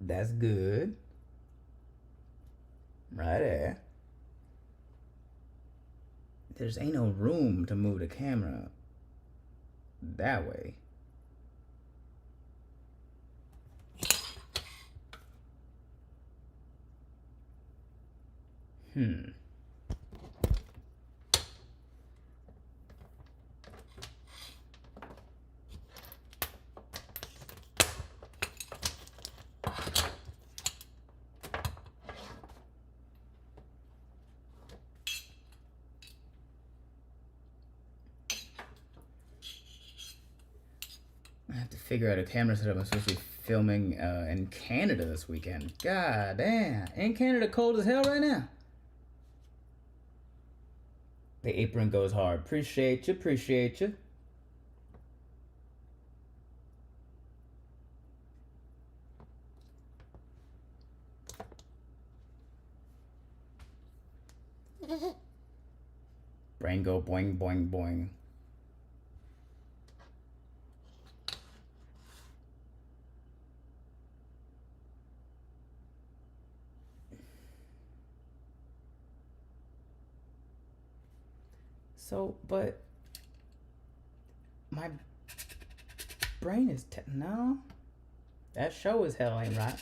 [SPEAKER 1] That's good. Right there. There's ain't no room to move the camera that way. figure out a camera setup. I'm supposed to be filming in Canada this weekend. God damn. Ain't Canada cold as hell right now? The apron goes hard. Appreciate you, appreciate you. Brain go boing, boing, boing. So, but my brain is no. That show as hell ain't right.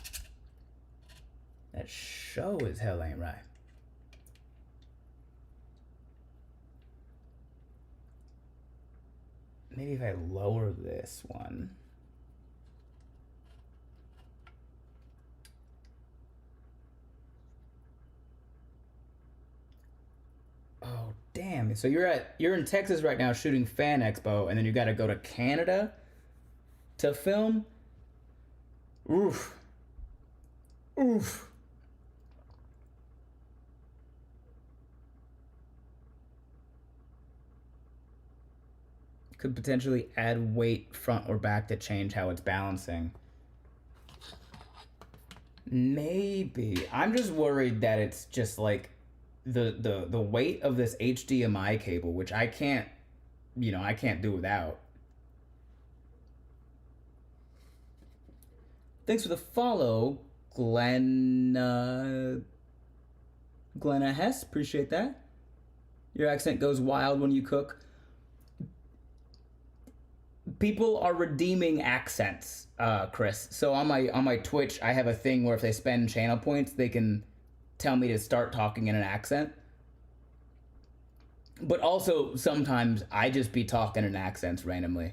[SPEAKER 1] That show as hell ain't right. Maybe if I lower this one. Oh damn! So you're in Texas right now shooting Fan Expo, and then you got to go to Canada to film. Oof. Oof. Could potentially add weight front or back to change how it's balancing. Maybe. I'm just worried that it's just like the weight of this HDMI cable, which I can't, I can't do without. Thanks for the follow, Glenna Hess. Appreciate that. Your accent goes wild when you cook. People are redeeming accents, Chris. So on my Twitch, I have a thing where if they spend channel points, they can tell me to start talking in an accent. But also sometimes I just be talking in accents randomly.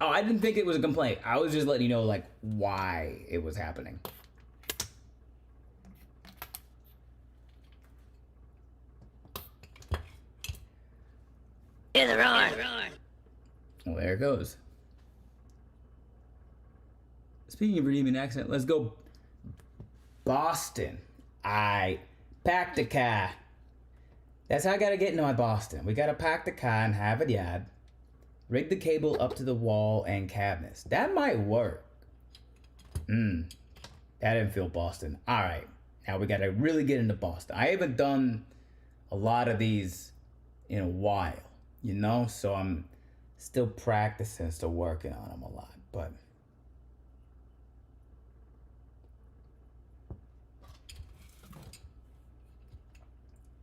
[SPEAKER 1] Oh, I didn't think it was a complaint. I was just letting you know like why it was happening.
[SPEAKER 3] In the roar.
[SPEAKER 1] Well, there it goes. Speaking of redeeming accent, let's go Boston. I pack the car. That's how I gotta get into my Boston. We gotta pack the car and have it yard. Rig the cable up to the wall and cabinets. That might work. That didn't feel Boston. Alright. Now we gotta really get into Boston. I haven't done a lot of these in a while, so I'm still practicing, still working on them a lot, but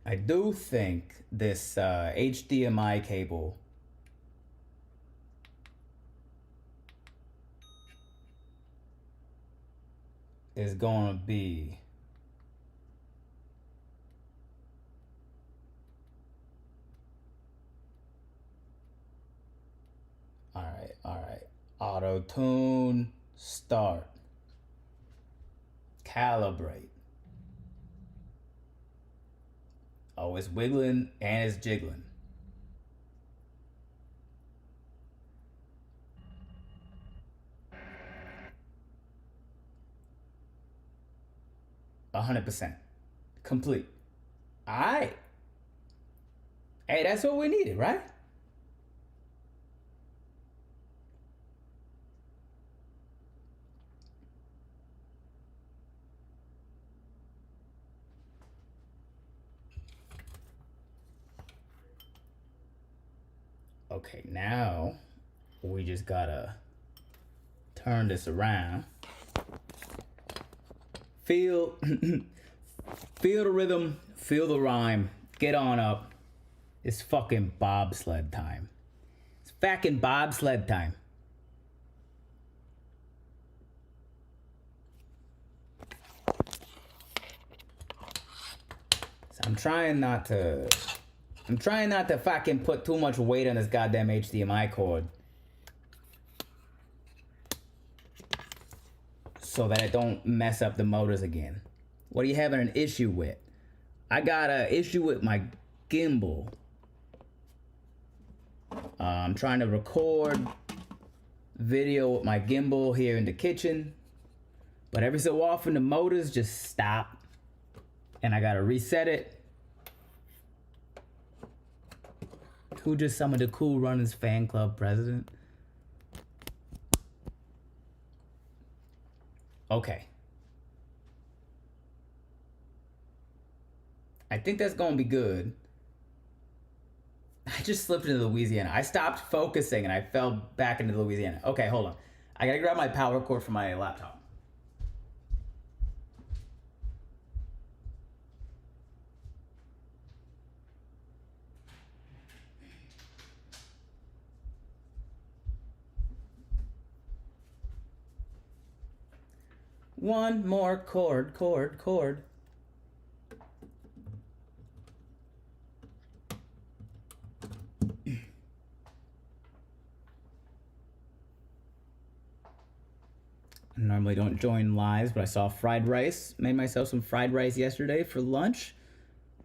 [SPEAKER 1] I do think this HDMI cable is going to be all right. Auto tune, start, calibrate. Oh, it's wiggling and it's jiggling. %, complete. All right. Hey, that's what we needed, right? Okay, now we just gotta turn this around. Feel the rhythm, feel the rhyme, get on up. It's fucking bobsled time. It's fucking bobsled time. So I'm trying not to fucking put too much weight on this goddamn HDMI cord. So that it don't mess up the motors again. What are you having an issue with? I got an issue with my gimbal. I'm trying to record video with my gimbal here in the kitchen. But every so often the motors just stop and I gotta reset it. Who just summoned a Cool Runnings fan club president? Okay. I think that's gonna be good. I just slipped into Louisiana. I stopped focusing and I fell back into Louisiana. Okay, hold on. I gotta grab my power cord from my laptop. One more cord. I normally don't join lives, but I saw fried rice. Made myself some fried rice yesterday for lunch.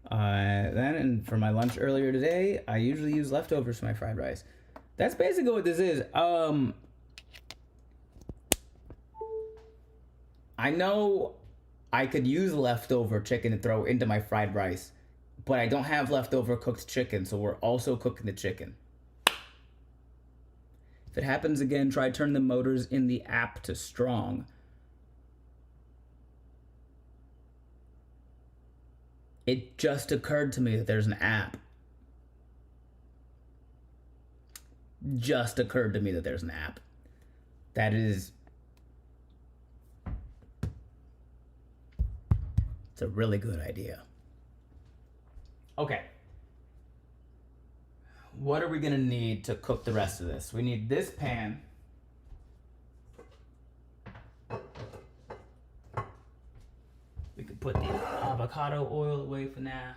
[SPEAKER 1] And for my lunch earlier today, I usually use leftovers for my fried rice. That's basically what this is. I know I could use leftover chicken to throw into my fried rice, but I don't have leftover cooked chicken, so we're also cooking the chicken. If it happens again, try turn the motors in the app to strong. It just occurred to me that there's an app. Just occurred to me that there's an app. That is... It's a really good idea. Okay. What are we gonna need to cook the rest of this? We need this pan. We could put the avocado oil away for now.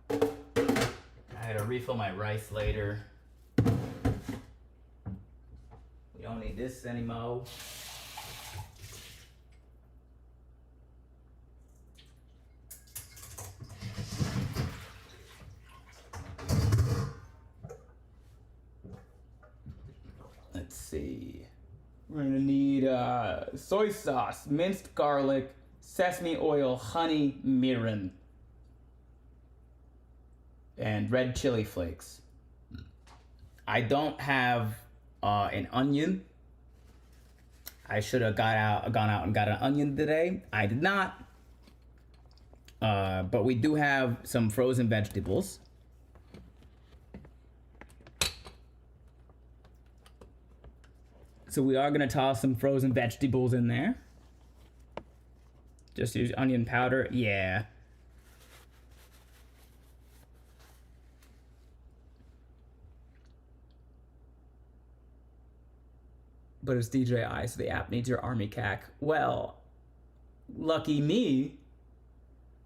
[SPEAKER 1] I gotta refill my rice later. We don't need this anymore. Let's see. We're gonna need soy sauce, minced garlic, sesame oil, honey, mirin, and red chili flakes. I don't have an onion. I should have gone out and got an onion today. I did not. But we do have some frozen vegetables. So we are gonna toss some frozen vegetables in there. Just use onion powder, yeah. But it's DJI, so the app needs your army CAC. Well, lucky me,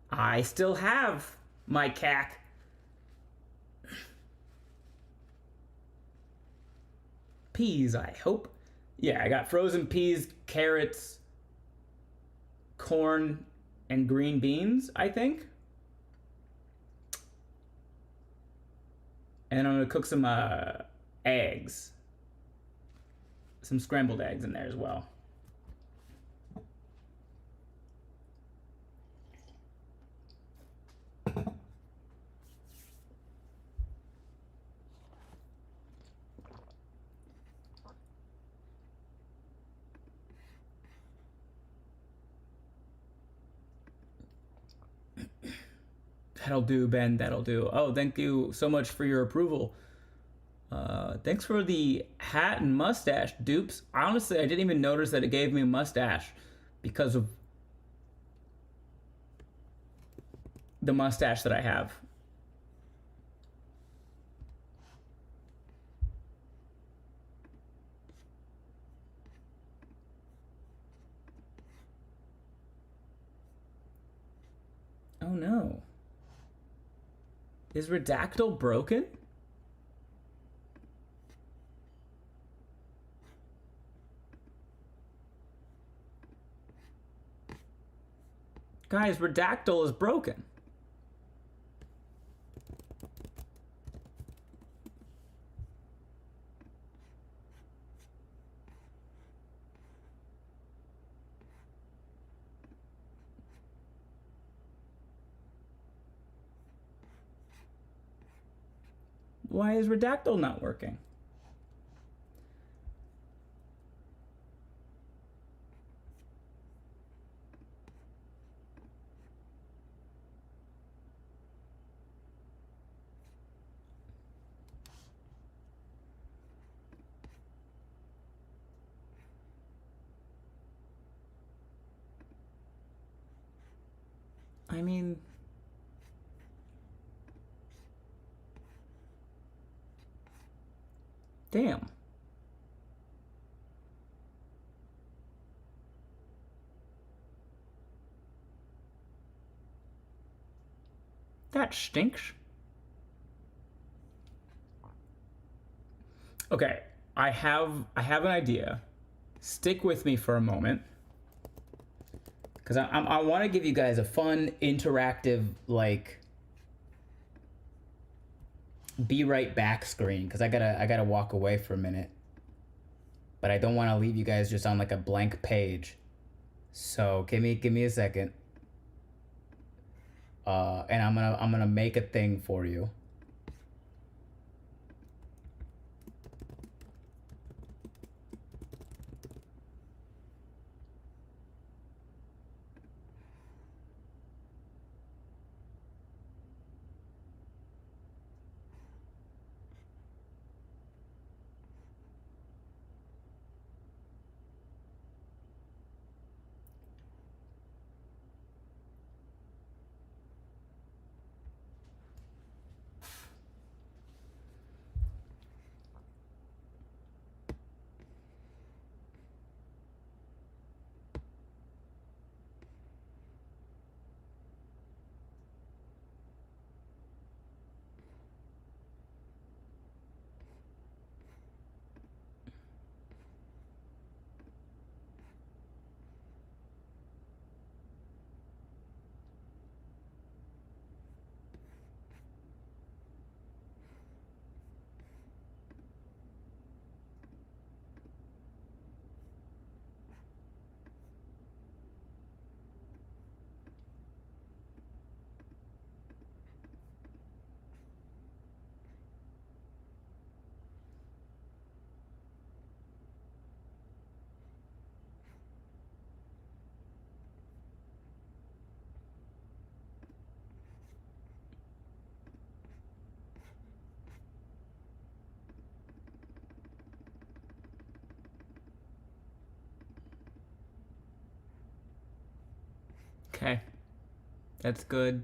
[SPEAKER 1] I still have my CAC. Peas, I hope. Yeah, I got frozen peas, carrots, corn, and green beans, I think. And I'm gonna cook some eggs. Some scrambled eggs in there as well. That'll do, Ben. That'll do. Oh, thank you so much for your approval. Thanks for the hat and mustache, dupes. Honestly, I didn't even notice that it gave me a mustache because of the mustache that I have. Oh no. Is Redactyl broken? Guys, Redactyl is broken. Why is Redactyl not working? I mean, damn. That stinks. Okay, I have an idea. Stick with me for a moment, because I want to give you guys a fun, interactive, like, be right back screen, because I gotta walk away for a minute, but I don't want to leave you guys just on like a blank page. So give me a second, and I'm gonna make a thing for you. Okay, that's good.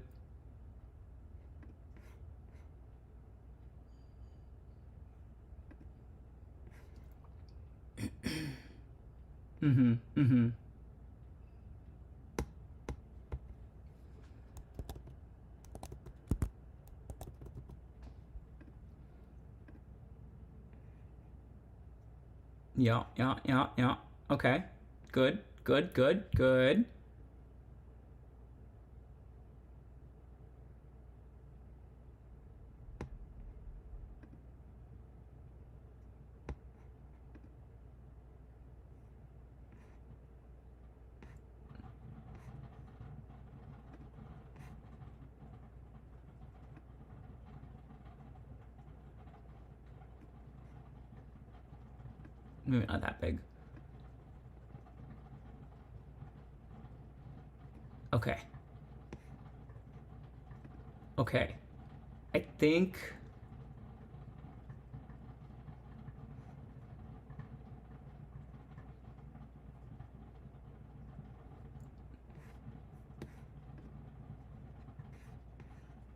[SPEAKER 1] Mm-hmm. Yeah. Okay. Good. Maybe not that big. Okay. I think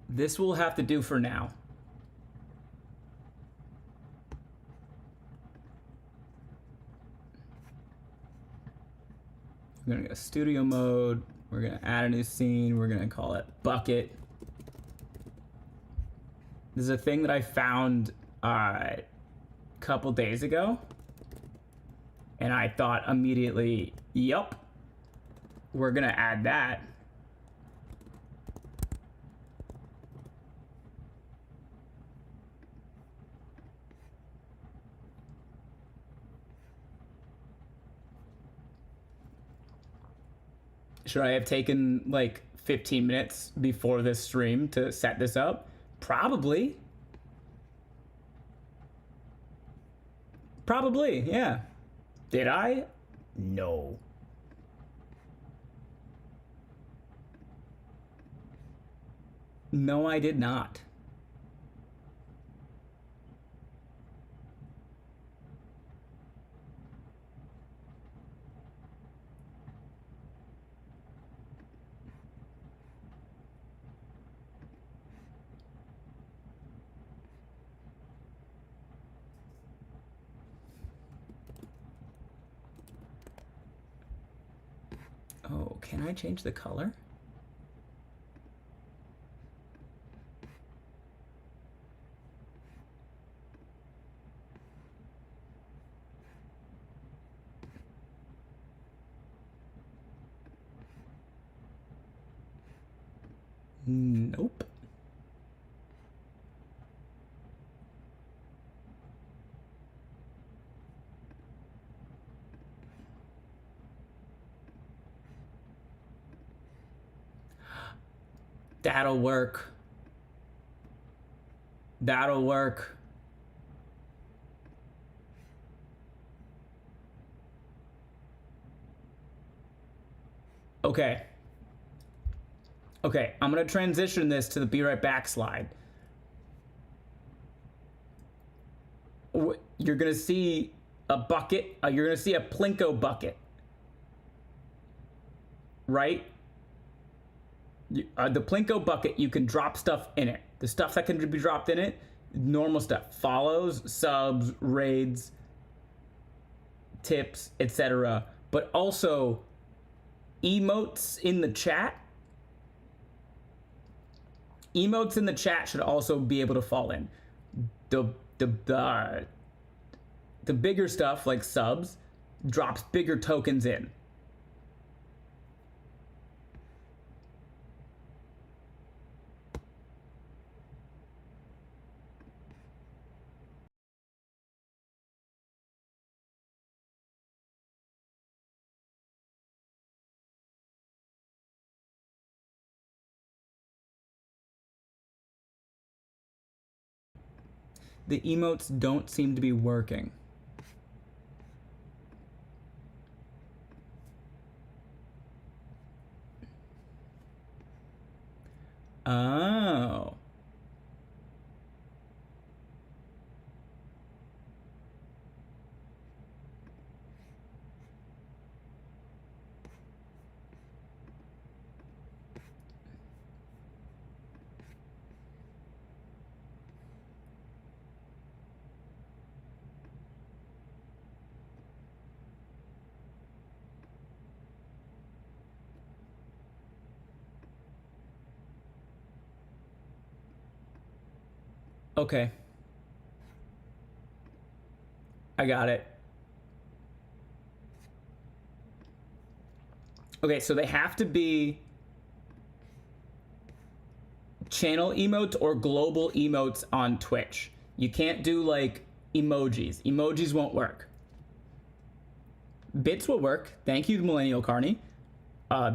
[SPEAKER 1] this will have to do for now. We're gonna go studio mode. We're gonna add a new scene. We're gonna call it bucket. This is a thing that I found a couple days ago, and I thought immediately, yep, we're gonna add that. Should I have taken like 15 minutes before this stream to set this up? Probably. Probably, yeah. Did I? No. No, I did not. Oh, can I change the color? Nope. That'll work. That'll work. Okay. Okay, I'm gonna transition this to the be right back slide. You're gonna see a bucket. You're gonna see a Plinko bucket, right? The Plinko bucket, you can drop stuff in it. The stuff that can be dropped in it, normal stuff, follows, subs, raids, tips, etc. But also emotes in the chat. Emotes in the chat should also be able to fall in. The bigger stuff like subs drops bigger tokens in. The emotes don't seem to be working. Oh. Okay. I got it. Okay, so they have to be channel emotes or global emotes on Twitch. You can't do like emojis. Emojis won't work. Bits will work. Thank you, Millennial Carney.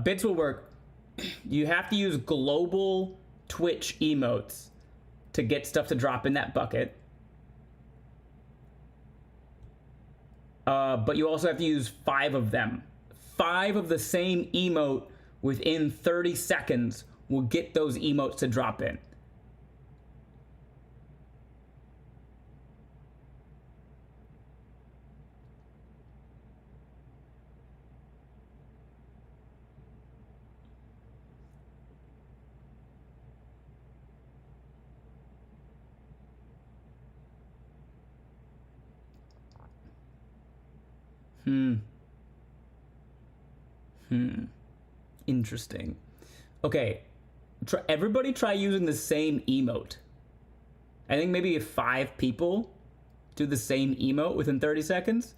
[SPEAKER 1] Bits will work. You have to use global Twitch emotes to get stuff to drop in that bucket. But you also have to use 5 of them. 5 of the same emote within 30 seconds will get those emotes to drop in. Interesting. Okay, everybody try using the same emote. I think maybe if 5 people do the same emote within 30 seconds.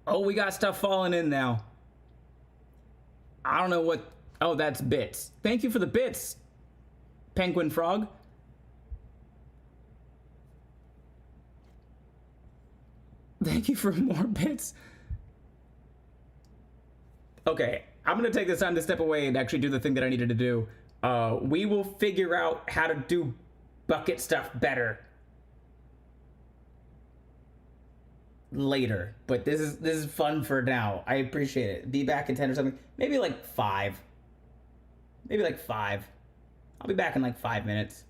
[SPEAKER 1] Oh, we got stuff falling in now. I don't know what. Oh, that's bits. Thank you for the bits, Penguin Frog. Thank you for more bits. Okay, I'm gonna take this time to step away and actually do the thing that I needed to do. We will figure out how to do bucket stuff better later. But this is fun for now. I appreciate it. Be back in 10 or something. Maybe like 5. Maybe like 5. I'll be back in like 5 minutes.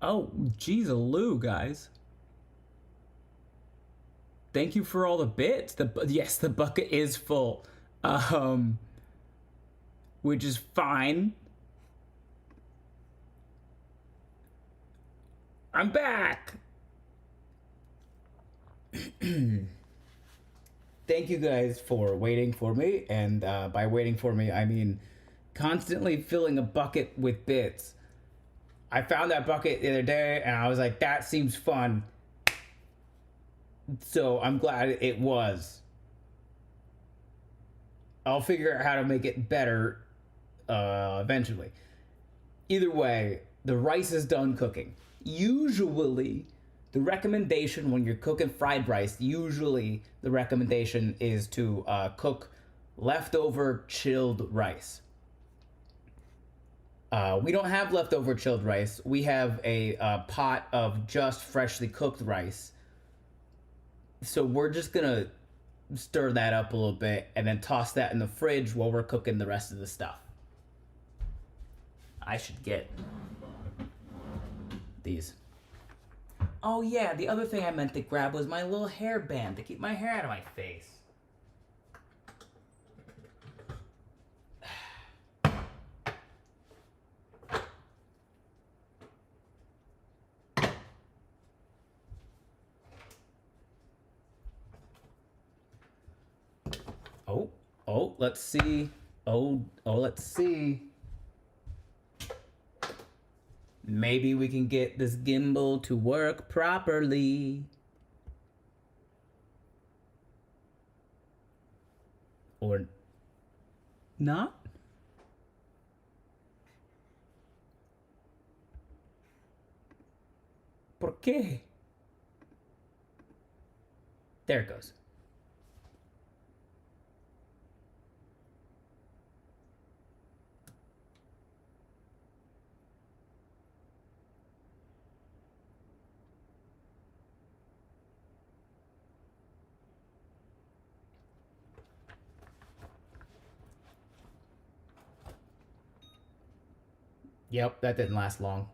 [SPEAKER 1] Oh, geez, a loo, guys. Thank you for all the bits. Yes, the bucket is full. Which is fine. I'm back. Thank you guys for waiting for me, and by waiting for me, I mean constantly filling a bucket with bits. I found that bucket the other day, and I was like, that seems fun. So I'm glad it was. I'll figure out how to make it better eventually. Either way, the rice is done cooking. Usually, the recommendation when you're cooking fried rice, usually the recommendation is to cook leftover chilled rice. We don't have leftover chilled rice. We have a pot of just freshly cooked rice. So we're just gonna stir that up a little bit and then toss that in the fridge while we're cooking the rest of the stuff. I should get these. Oh yeah, the other thing I meant to grab was my little hairband to keep my hair out of my face. Oh, let's see. Let's see. Maybe we can get this gimbal to work properly. Or not? ¿Por qué? There it goes. Yep, that didn't last long.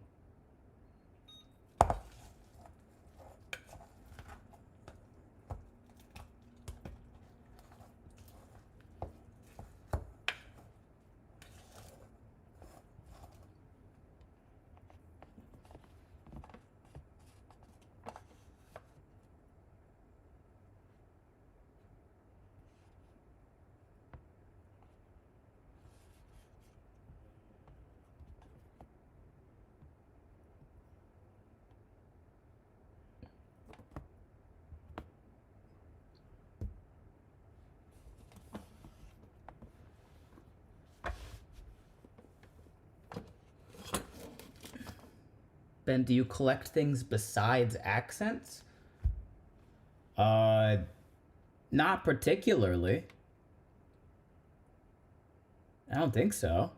[SPEAKER 1] Ben, do you collect things besides accents? Not particularly. I don't think so.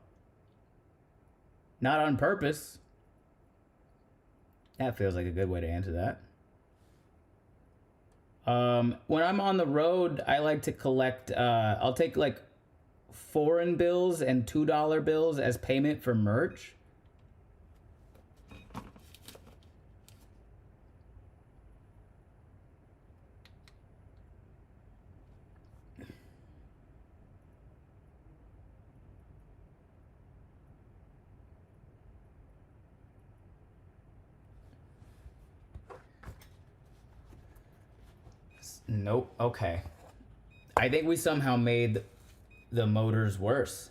[SPEAKER 1] Not on purpose. That feels like a good way to answer that. When I'm on the road, I like to collect, I'll take like foreign bills and $2 bills as payment for merch. Nope. Okay. I think we somehow made the motors worse.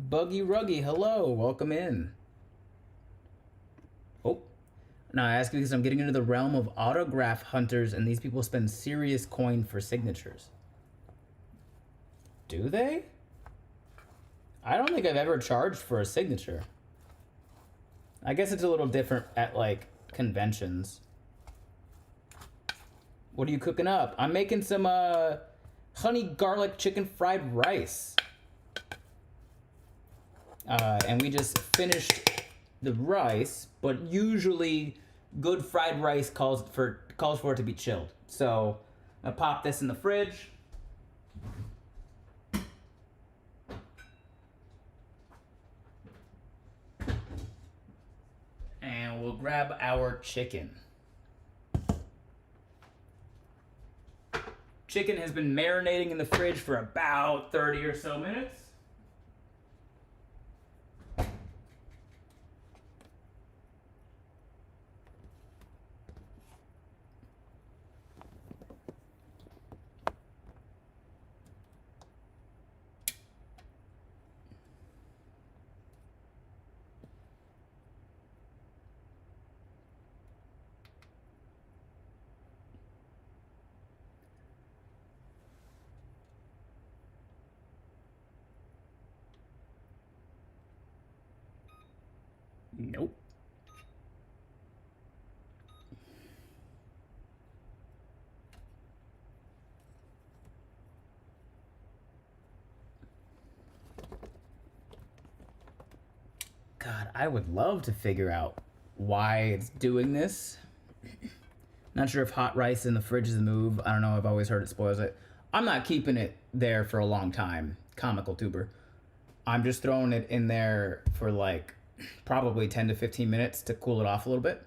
[SPEAKER 1] Buggy Ruggy, hello. Welcome in. Oh. Now I ask because I'm getting into the realm of autograph hunters, and these people spend serious coin for signatures. Do they? I don't think I've ever charged for a signature. I guess it's a little different at, like, conventions. What are you cooking up? I'm making some, honey garlic chicken fried rice. And we just finished the rice, but usually good fried rice calls for it to be chilled. So I pop this in the fridge. And we'll grab our chicken. Chicken has been marinating in the fridge for about 30 or so minutes. Nope. God, I would love to figure out why it's doing this. Not sure if hot rice in the fridge is a move. I don't know. I've always heard it spoils it. I'm not keeping it there for a long time. Comical tuber. I'm just throwing it in there for like probably 10 to 15 minutes to cool it off a little bit.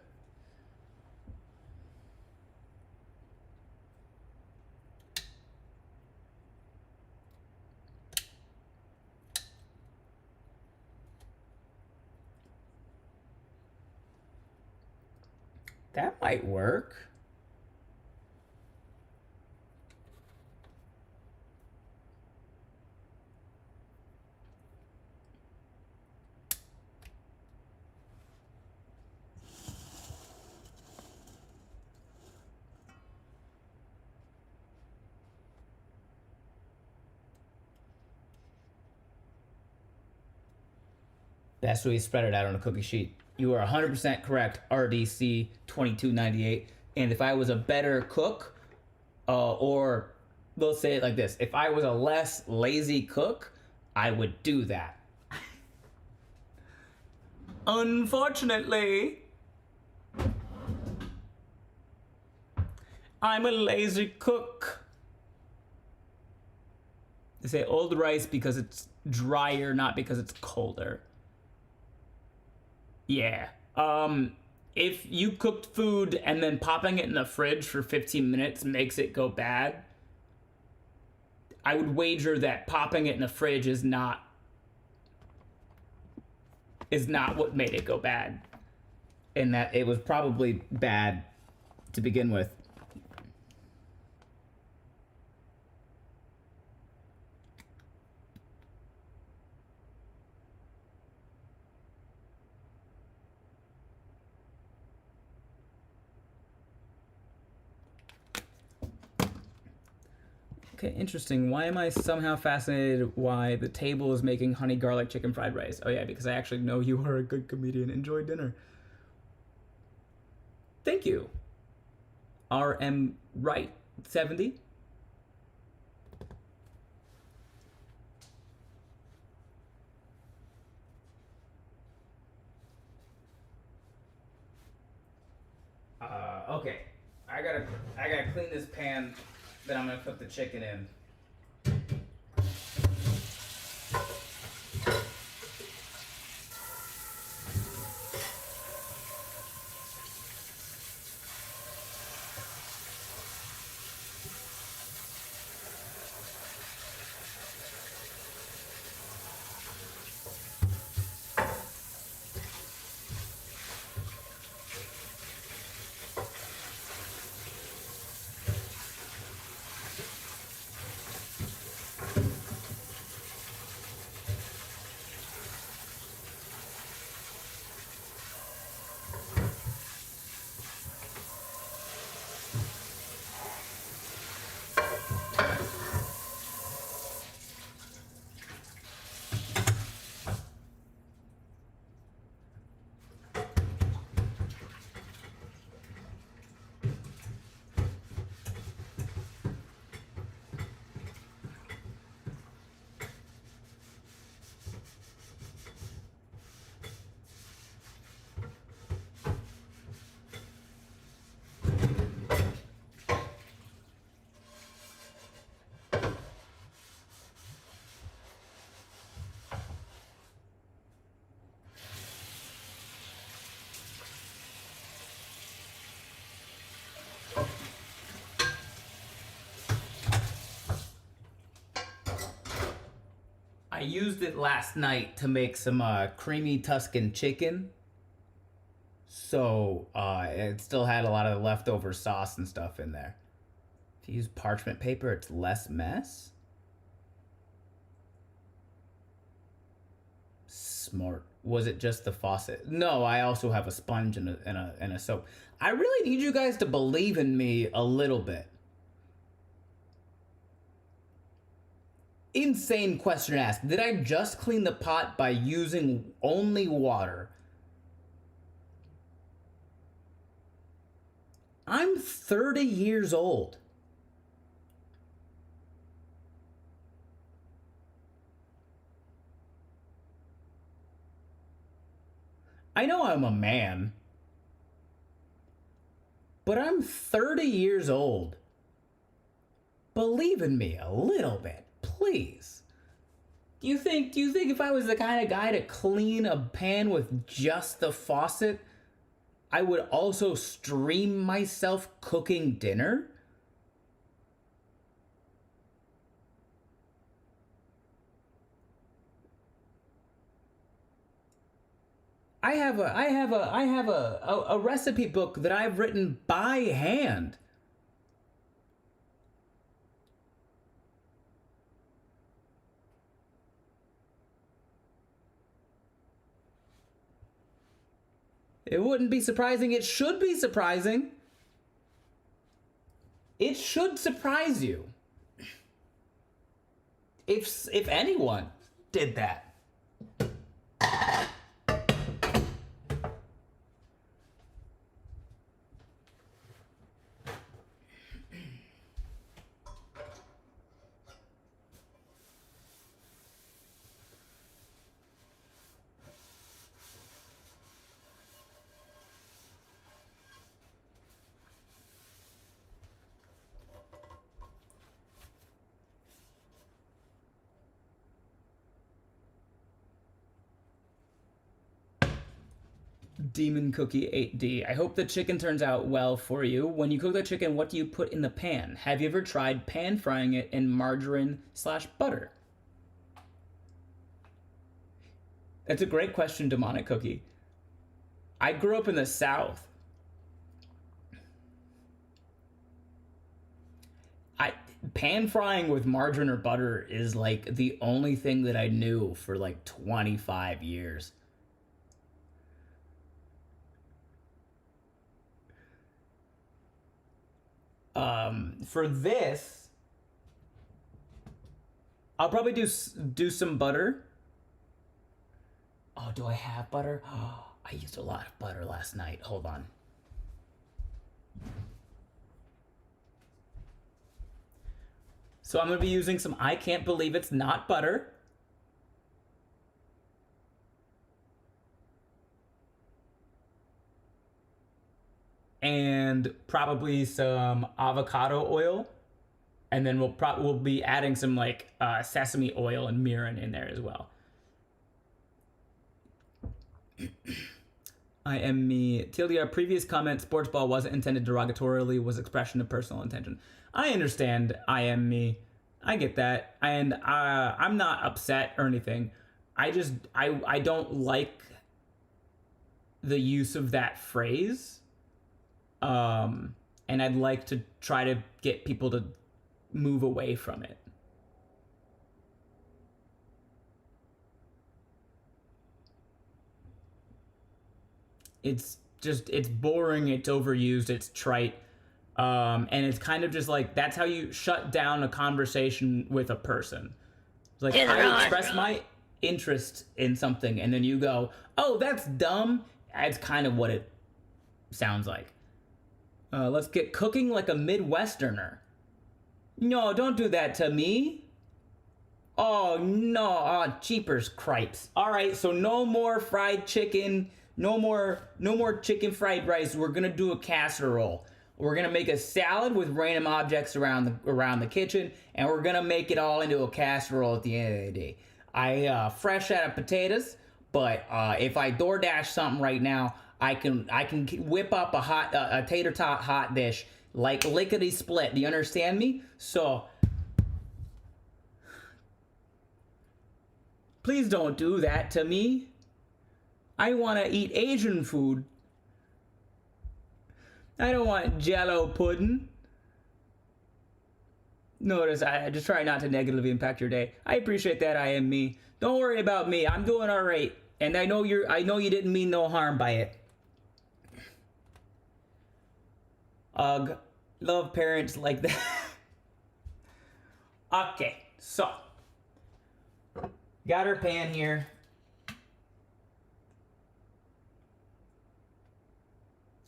[SPEAKER 1] That might work. Best way to spread it out on a cookie sheet. You are 100% correct, RDC 2298. And if I was a better cook, or we'll say it like this, if I was a less lazy cook, I would do that. Unfortunately, I'm a lazy cook. They say old rice because it's drier, not because it's colder. Yeah. If you cooked food and then popping it in the fridge for 15 minutes makes it go bad, I would wager that popping it in the fridge is not what made it go bad. And that it was probably bad to begin with. Okay, interesting. Why am I somehow fascinated why the table is making honey garlic chicken fried rice? Oh yeah, because I actually know you are a good comedian. Enjoy dinner. Thank you. RM Right 70. Okay. I gotta clean this pan that I'm gonna cook the chicken in. I used it last night to make some creamy Tuscan chicken. So it still had a lot of leftover sauce and stuff in there. If you use parchment paper, it's less mess. Smart. Was it just the faucet? No, I also have a sponge and a soap. I really need you guys to believe in me a little bit. Insane question asked. Did I just clean the pot by using only water? I'm 30 years old. I know I'm a man, but I'm 30 years old. Believe in me a little bit, please. Do you think if I was the kind of guy to clean a pan with just the faucet, I would also stream myself cooking dinner? I have a recipe book that I've written by hand. It wouldn't be surprising. It should be surprising. It should surprise you. If anyone did that. Demon Cookie 8D. I hope the chicken turns out well for you. When you cook the chicken, what do you put in the pan? Have you ever tried pan frying it in margarine/butter? That's a great question, Demonic Cookie. I grew up in the South. Pan frying with margarine or butter is like the only thing that I knew for like 25 years. For this, I'll probably do some butter. Oh, do I have butter? Oh, I used a lot of butter last night. Hold on. So I'm going to be using some I can't believe it's not butter. And probably some avocado oil, and then we'll be adding some like sesame oil and mirin in there as well. I am me. Tildia, previous comment, sports ball wasn't intended derogatorily, was expression of personal intention. I understand. I am me. I get that, and I'm not upset or anything. I don't like the use of that phrase. And I'd like to try to get people to move away from it. It's boring, it's overused, it's trite. And it's kind of just like, that's how you shut down a conversation with a person. It's like, I express my interest in something, and then you go, oh, that's dumb. That's kind of what it sounds like. Let's get cooking like a Midwesterner. No, don't do that to me. Oh, no. Oh, cheapers cripes. All right, so no more fried chicken. No more chicken fried rice. We're going to do a casserole. We're going to make a salad with random objects around the kitchen, and we're going to make it all into a casserole at the end of the day. I fresh out of potatoes, but if I DoorDash something right now, I can whip up a tater tot hot dish like lickety split. Do you understand me? So Please don't do that to me. I want to eat Asian food. I don't want Jello pudding. Notice I just try not to negatively impact your day. I appreciate that. I am me. Don't worry about me. I'm doing all right, and I know you didn't mean no harm by it. Ugh, love parents like that. Okay, so got our pan here.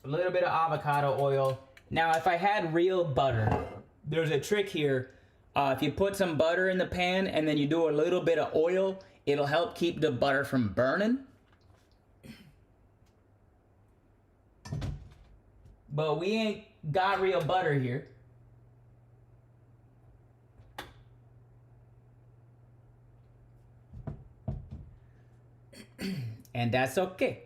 [SPEAKER 1] A little bit of avocado oil. Now, if I had real butter, there's a trick here. If you put some butter in the pan and then you do a little bit of oil, it'll help keep the butter from burning. But we ain't got real butter here. And that's okay.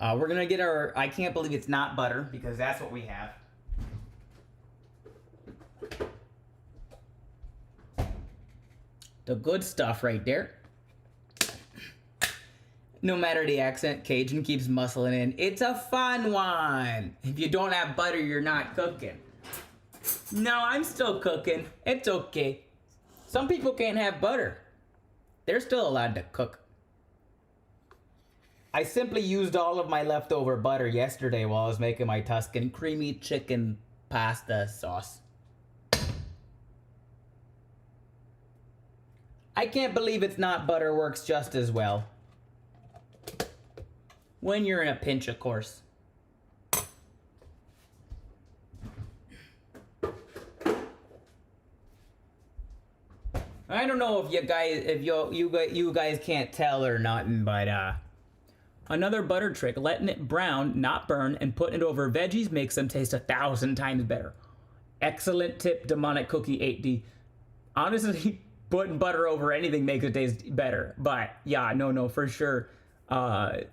[SPEAKER 1] We're gonna get our, I can't believe it's not butter, because that's what we have. The good stuff right there. No matter the accent, Cajun keeps muscling in. It's a fun one. If you don't have butter, you're not cooking. No, I'm still cooking. It's okay. Some people can't have butter. They're still allowed to cook. I simply used all of my leftover butter yesterday while I was making my Tuscan creamy chicken pasta sauce. I can't believe it's not butter works just as well. When you're in a pinch, of course. I don't know if you guys can't tell or not, but another butter trick, letting it brown, not burn, and putting it over veggies makes them taste 1,000 times better. Excellent tip, Demonic Cookie 8D. Honestly, putting butter over anything makes it taste better. But yeah, no, for sure.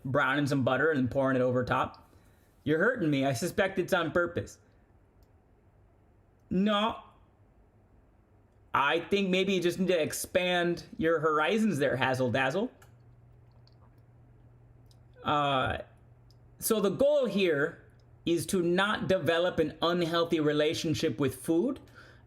[SPEAKER 1] Browning some butter and pouring it over top. You're hurting me. I suspect it's on purpose. No. I think maybe you just need to expand your horizons there, Hazzle Dazzle. So the goal here is to not develop an unhealthy relationship with food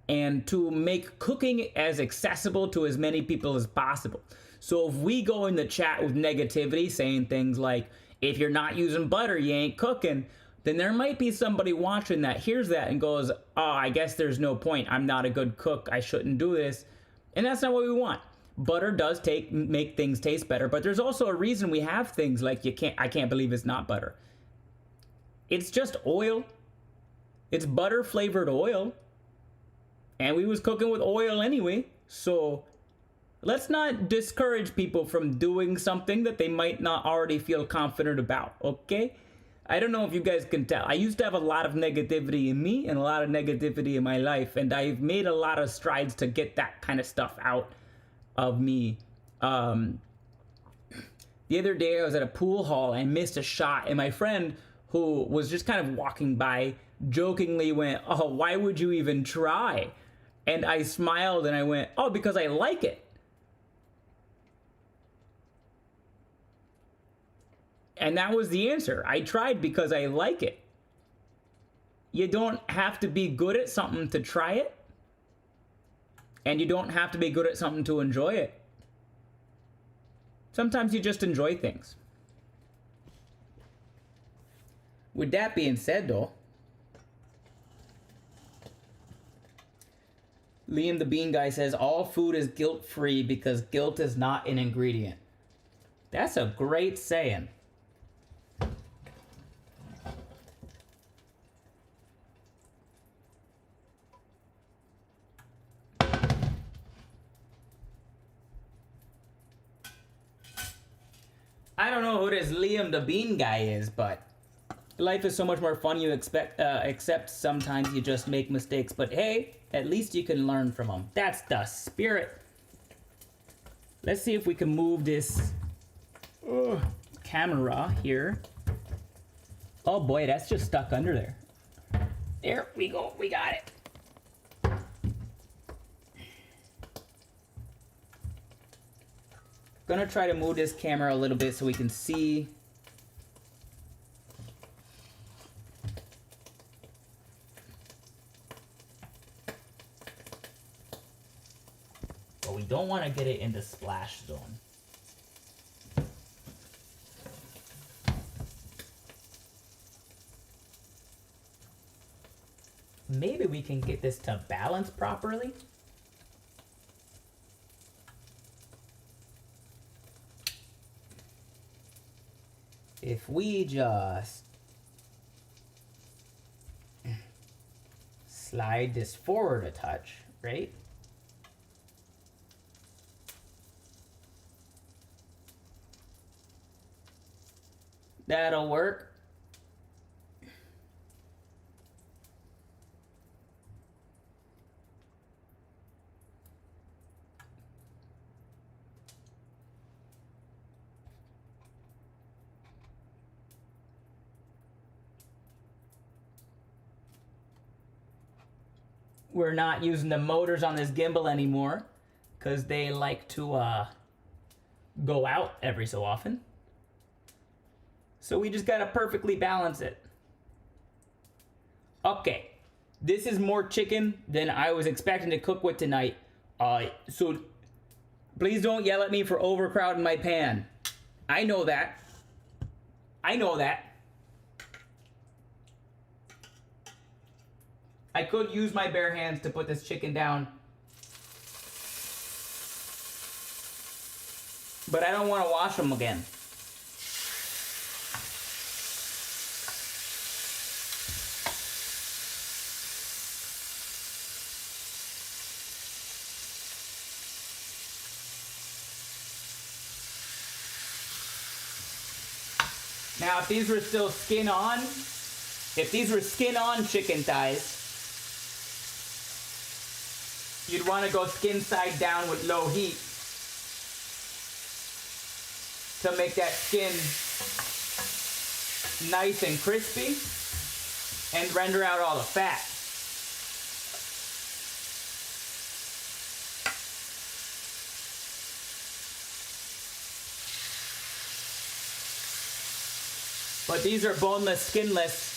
[SPEAKER 1] and to make cooking as accessible to as many people as possible. So if we go in the chat with negativity, saying things like, if you're not using butter, you ain't cooking, then there might be somebody watching that hears that and goes, oh, I guess there's no point. I'm not a good cook. I shouldn't do this. And that's not what we want. Butter does make things taste better, but there's also a reason we have things like I can't believe it's not butter. It's just oil. It's butter flavored oil. And we was cooking with oil anyway. So let's not discourage people from doing something that they might not already feel confident about, okay? I don't know if you guys can tell. I used to have a lot of negativity in me and a lot of negativity in my life, and I've made a lot of strides to get that kind of stuff out of me. The other day I was at a pool hall and missed a shot, and my friend who was just kind of walking by jokingly went, oh, why would you even try? And I smiled and I went, oh, because I like it. And that was the answer. I tried because I like it. You don't have to be good at something to try it. And you don't have to be good at something to enjoy it. Sometimes you just enjoy things. With that being said, though, Liam the Bean Guy says, all food is guilt-free because guilt is not an ingredient. That's a great saying. I don't know who this Liam the Bean Guy is, but life is so much more fun. You accept sometimes you just make mistakes, but hey, at least you can learn from them. That's the spirit. Let's see if we can move this camera here. Oh boy, that's just stuck under there. There we go, we got it. Gonna try to move this camera a little bit so we can see. But we don't want to get it in the splash zone. Maybe we can get this to balance properly. If we just slide this forward a touch, right? That'll work. We're not using the motors on this gimbal anymore because they like to go out every so often. So we just gotta perfectly balance it. Okay, this is more chicken than I was expecting to cook with tonight. So please don't yell at me for overcrowding my pan. I know that. I know that. I could use my bare hands to put this chicken down, but I don't want to wash them again. Now, if these were still skin on, if these were skin on chicken thighs, you'd want to go skin side down with low heat to make that skin nice and crispy and render out all the fat. But these are boneless, skinless.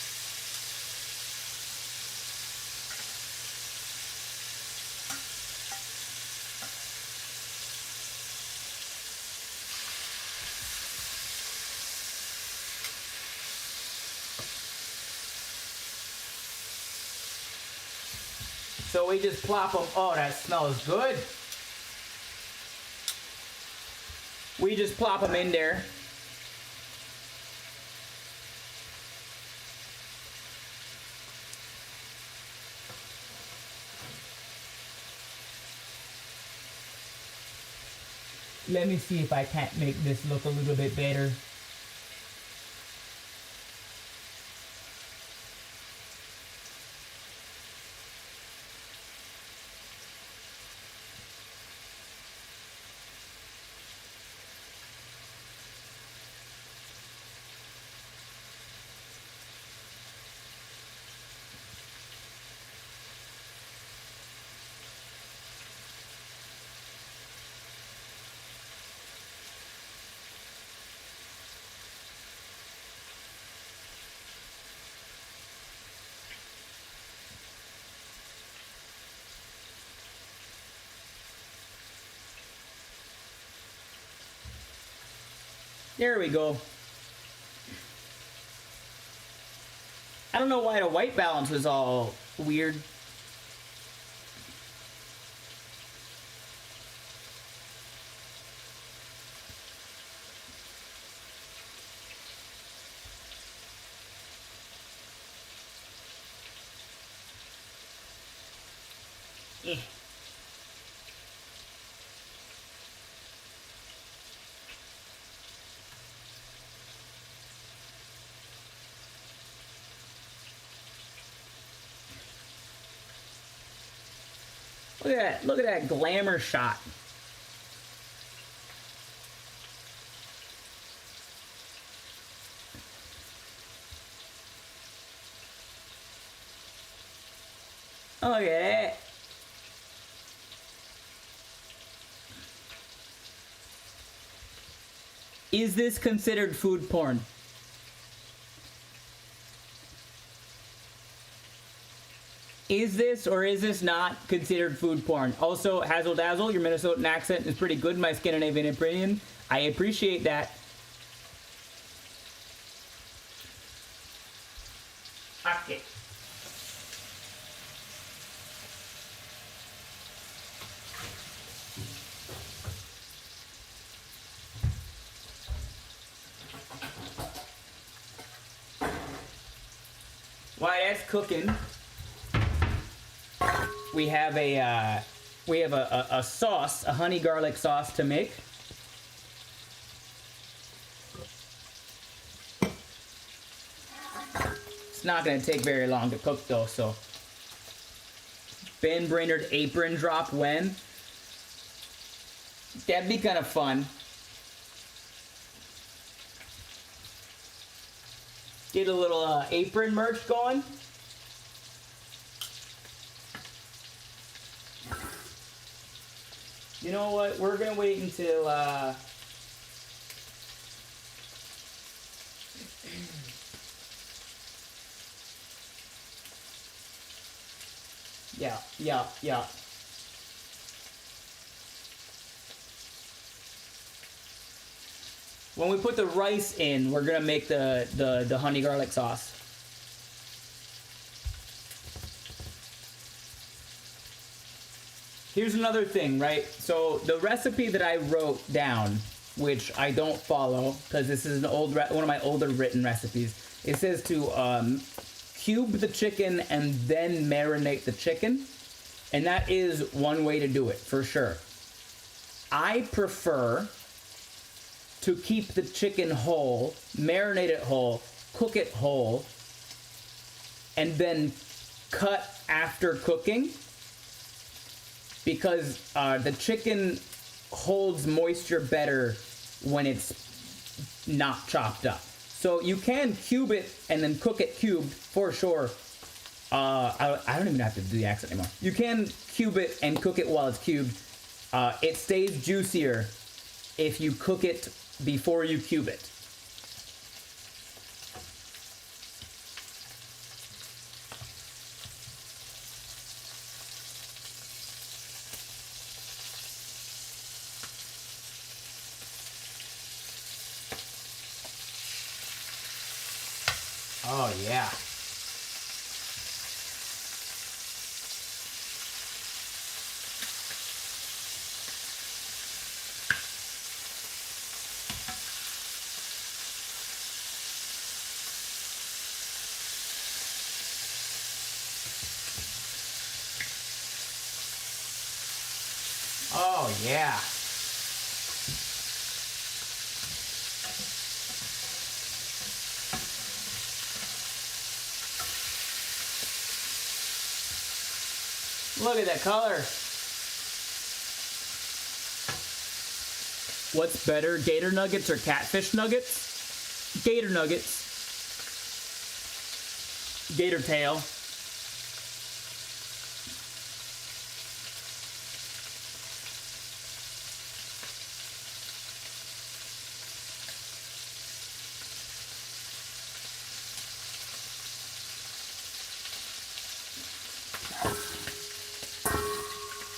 [SPEAKER 1] So we just plop them. Oh, that smells good. We just plop them in there. Let me see if I can't make this look a little bit better. There we go. I don't know why the white balance was all weird. Eh. Look at that glamour shot. Look at that. Is this considered food porn? Is this or is this not considered food porn? Also, Hazzle Dazzle, your Minnesotan accent is pretty good, my Scandinavian opinion. I appreciate that. Okay. While that's cooking, we have a sauce, a honey garlic sauce to make. It's not gonna take very long to cook though, so. Ben Brainerd apron drop when? That'd be kind of fun. Get a little apron merch going. You know what? We're gonna wait until yeah. When we put the rice in, we're gonna make the honey garlic sauce. Here's another thing, right? So the recipe that I wrote down, which I don't follow because this is an one of my older written recipes. It says to cube the chicken and then marinate the chicken, and that is one way to do it for sure. I prefer to keep the chicken whole, marinate it whole, cook it whole, and then cut after cooking, because the chicken holds moisture better when it's not chopped up. So you can cube it and then cook it cubed for sure. I don't even have to do the accent anymore. You can cube it and cook it while it's cubed. It stays juicier if you cook it before you cube it. Oh yeah. Oh yeah. Look at that color. What's better, gator nuggets or catfish nuggets? Gator nuggets. Gator tail.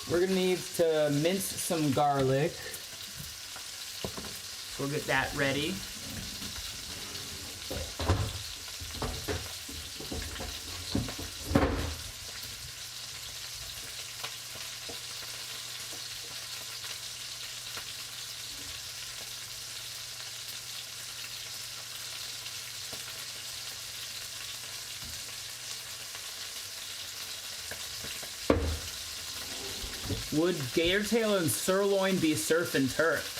[SPEAKER 1] We're gonna need to mince some garlic. We'll get that ready. Would gator tail and sirloin be surf and turf?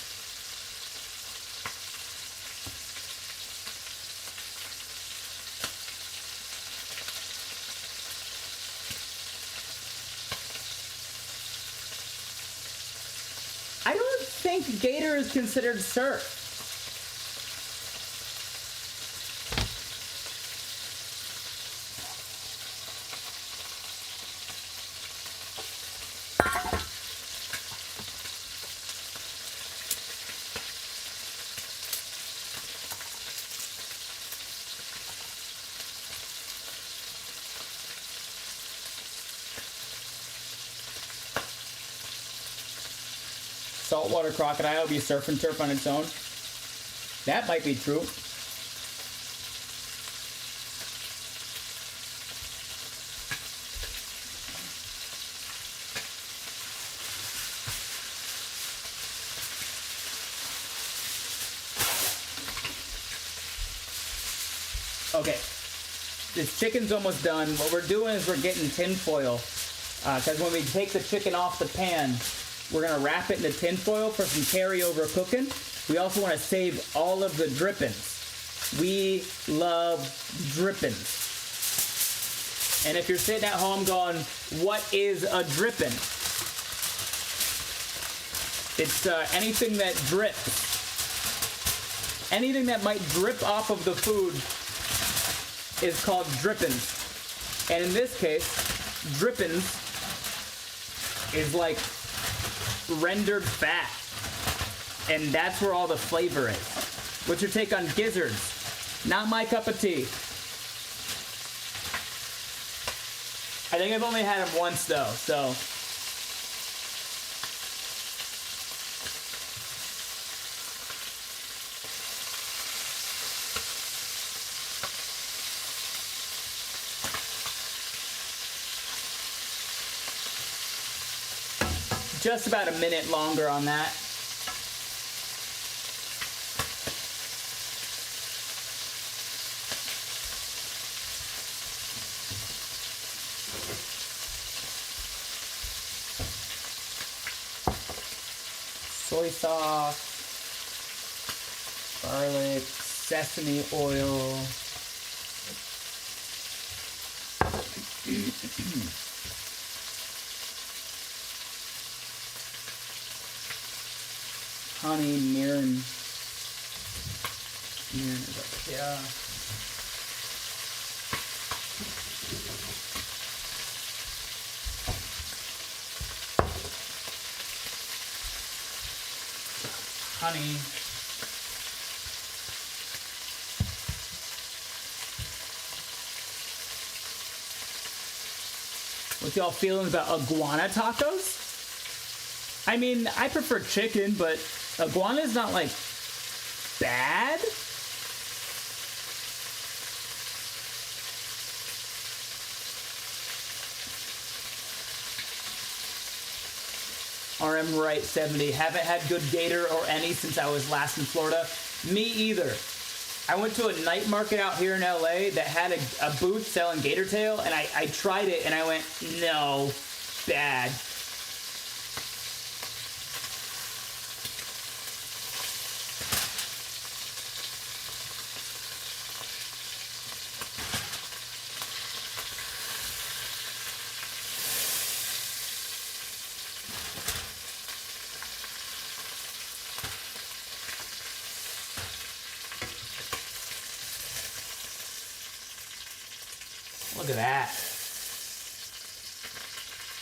[SPEAKER 1] I don't think gator is considered surf. saltwater crocodile would be surf and turf on its own. That might be true. Okay, this chicken's almost done. What we're doing is we're getting tin foil, because when we take the chicken off the pan, we're gonna wrap it in the tin foil for some carryover cooking. We also want to save all of the drippings. We love drippings. And if you're sitting at home going, what is a dripping? It's anything that drips. Anything that might drip off of the food is called drippings. And in this case, drippings is like rendered fat. And that's where all the flavor is. What's your take on gizzards? Not my cup of tea. I think I've only had them once though, so. Just about a minute longer on that. Soy sauce, garlic, sesame oil. Honey, mirin is up here. Honey. What y'all feeling about iguana tacos? I mean, I prefer chicken, but iguana is not like bad. RM Right 70. Haven't had good gator or any since I was last in Florida. Me either. I went to a night market out here in LA that had a booth selling gator tail, and I tried it and I went, no, bad. Look at that.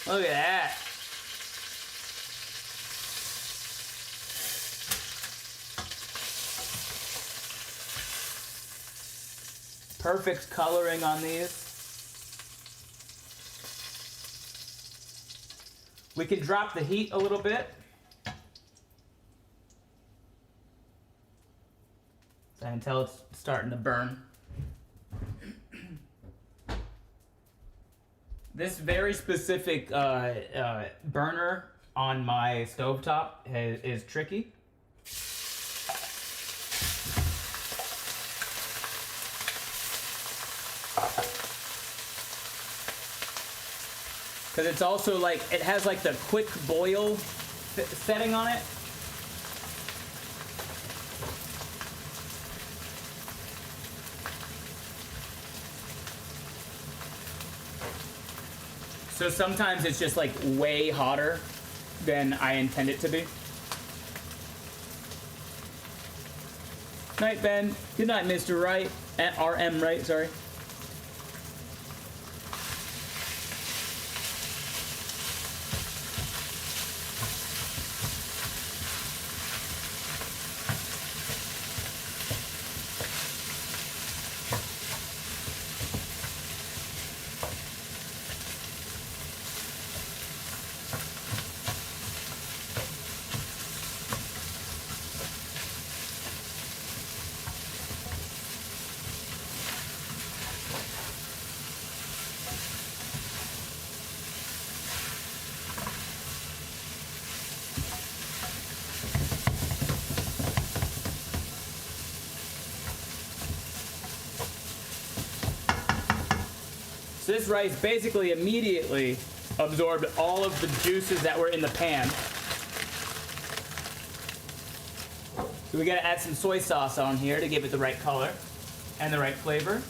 [SPEAKER 1] Look at that. Perfect coloring on these. We can drop the heat a little bit. Until it's starting to burn. This very specific burner on my stovetop is tricky. Because it's also like, it has like the quick boil setting on it. So sometimes it's just like way hotter than I intend it to be. Night, Ben. Good night, Mr. Wright. RM Wright, sorry. So this rice basically immediately absorbed all of the juices that were in the pan. So we gotta add some soy sauce on here to give it the right color and the right flavor.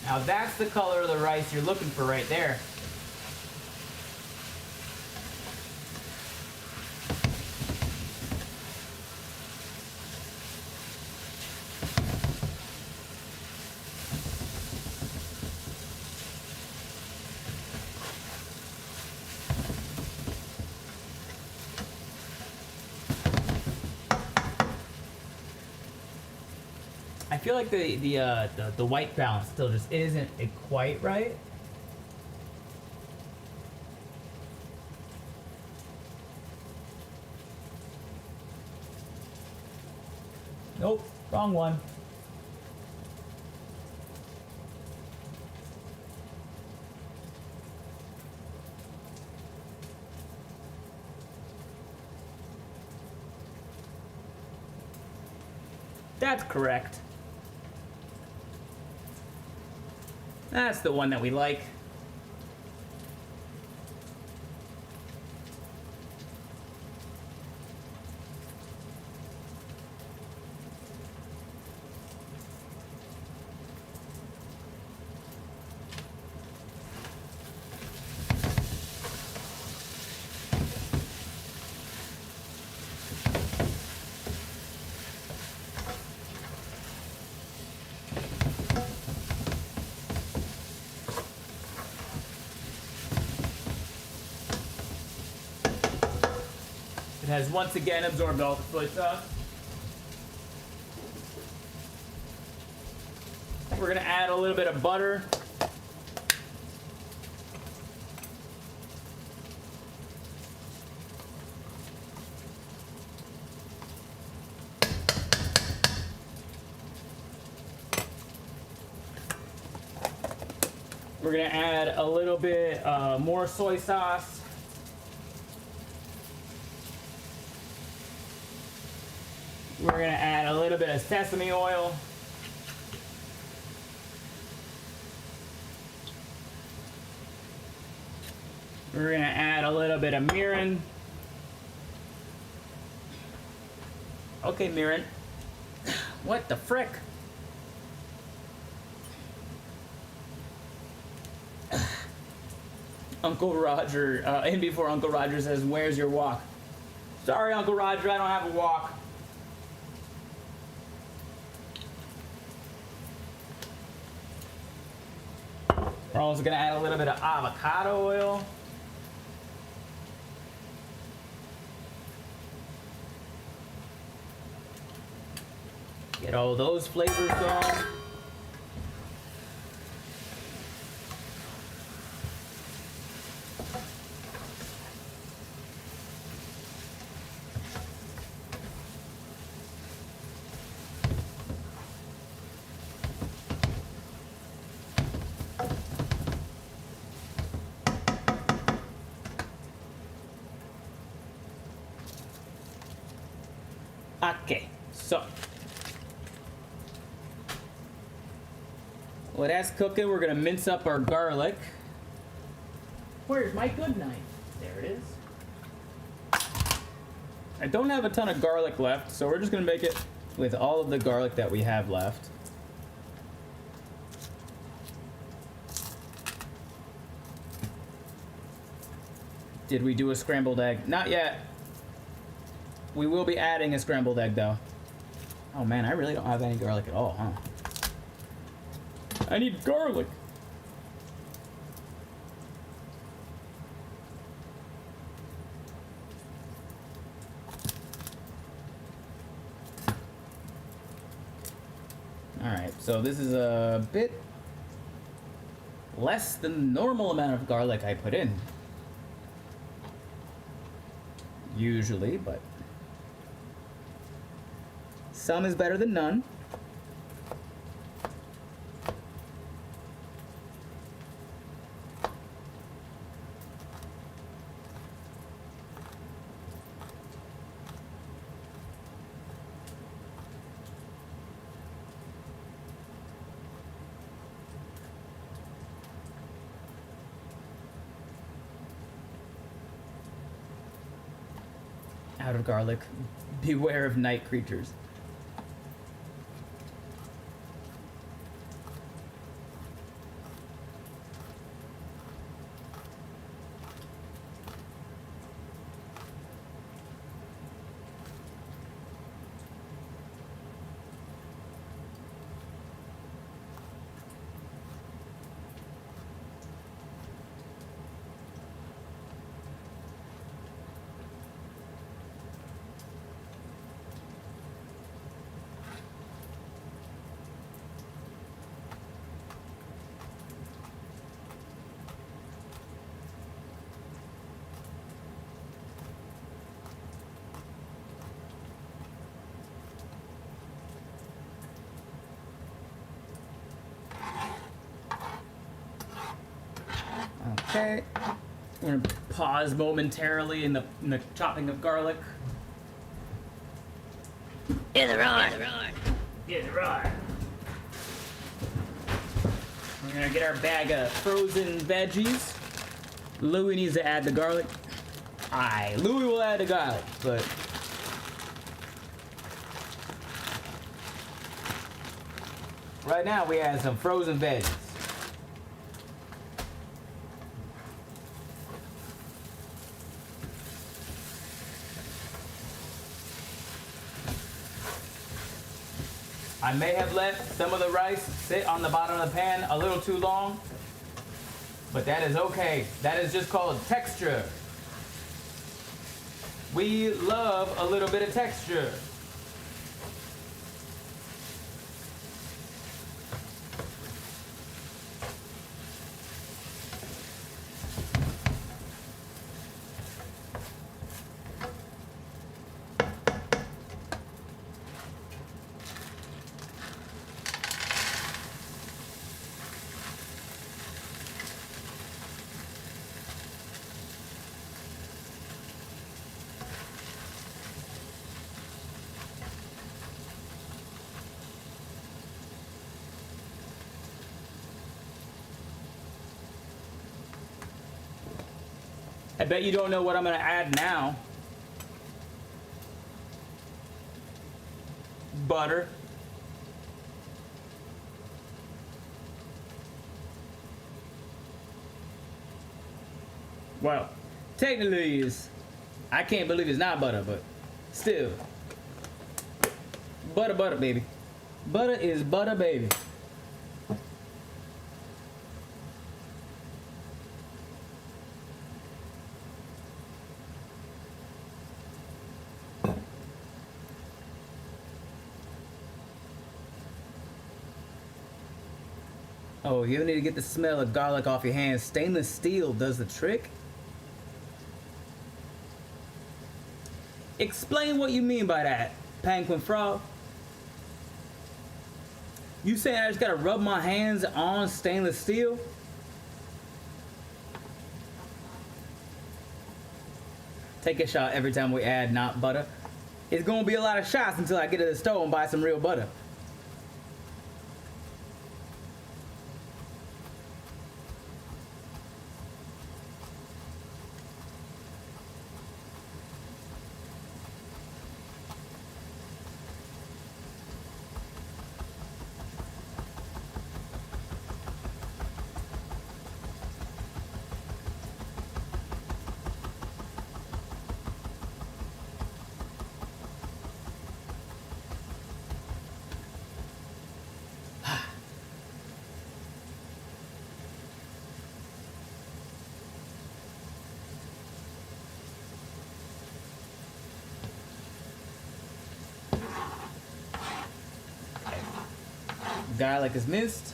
[SPEAKER 1] Now that's the color of the rice you're looking for right there. I feel like the white balance still just isn't quite right. Nope, wrong one. That's correct. That's the one that we like. It has once again absorbed all the soy sauce. We're gonna add a little bit of butter. We're gonna add a little bit more soy sauce. We're gonna add a little bit of sesame oil. We're gonna add a little bit of mirin. Okay, mirin. What the frick? Uncle Roger, in before Uncle Roger says, "Where's your wok?" Sorry, Uncle Roger, I don't have a wok. We're also gonna add a little bit of avocado oil. Get all those flavors going. Okay, so while that's cooking, we're gonna mince up our garlic. Where's my good knife? There it is. I don't have a ton of garlic left, so we're just gonna make it with all of the garlic that we have left. Did we do a scrambled egg? Not yet. We will be adding a scrambled egg though. Oh man, I really don't have any garlic at all, huh? I need garlic. Alright, so this is a bit less than the normal amount of garlic I put in. usually, but some is better than none. Out of garlic. Beware of night creatures. Okay. We're gonna pause momentarily in the chopping of garlic.
[SPEAKER 3] In the roar.
[SPEAKER 1] Get it right. We're gonna get our bag of frozen veggies. Louie needs to add the garlic. Aye, Louie will add the garlic, but right now we add some frozen veggies. I may have let some of the rice sit on the bottom of the pan a little too long, but that is okay. That is just called texture. We love a little bit of texture. I bet you don't know what I'm gonna add now. Butter. Well, technically it's, I can't believe it's not butter, but still. Butter, baby. Butter is butter, baby. Oh, you need to get the smell of garlic off your hands. Stainless steel does the trick. Explain what you mean by that, Penguin Frog. You saying I just gotta rub my hands on stainless steel? Take a shot every time we add not butter. It's gonna be a lot of shots until I get to the store and buy some real butter. Garlic is minced.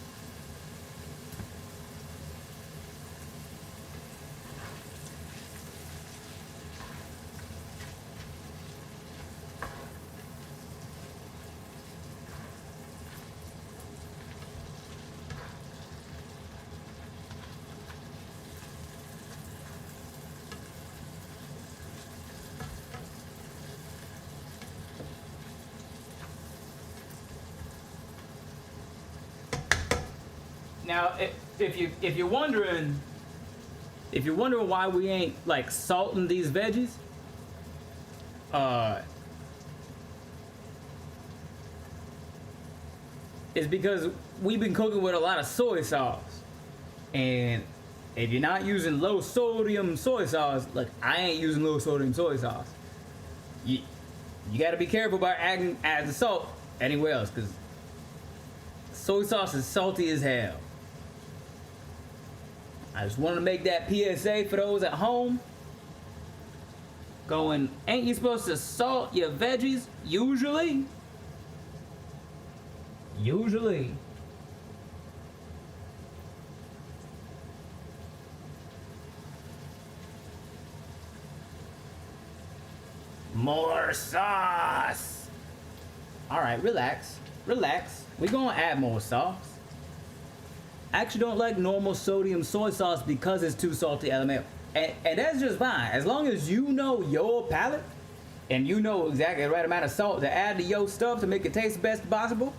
[SPEAKER 1] Now, if you're wondering why we ain't like salting these veggies, it's because we've been cooking with a lot of soy sauce, and if you're not using low sodium soy sauce, like I ain't using low sodium soy sauce, you got to be careful about adding the salt anywhere else, because soy sauce is salty as hell. I just want to make that PSA for those at home. Going, ain't you supposed to salt your veggies usually? Usually. More sauce. All right, relax. Relax. We're gonna add more sauce. I actually don't like normal sodium soy sauce because it's too salty, LMAO. And that's just fine. As long as you know your palate and you know exactly the right amount of salt to add to your stuff to make it taste the best possible,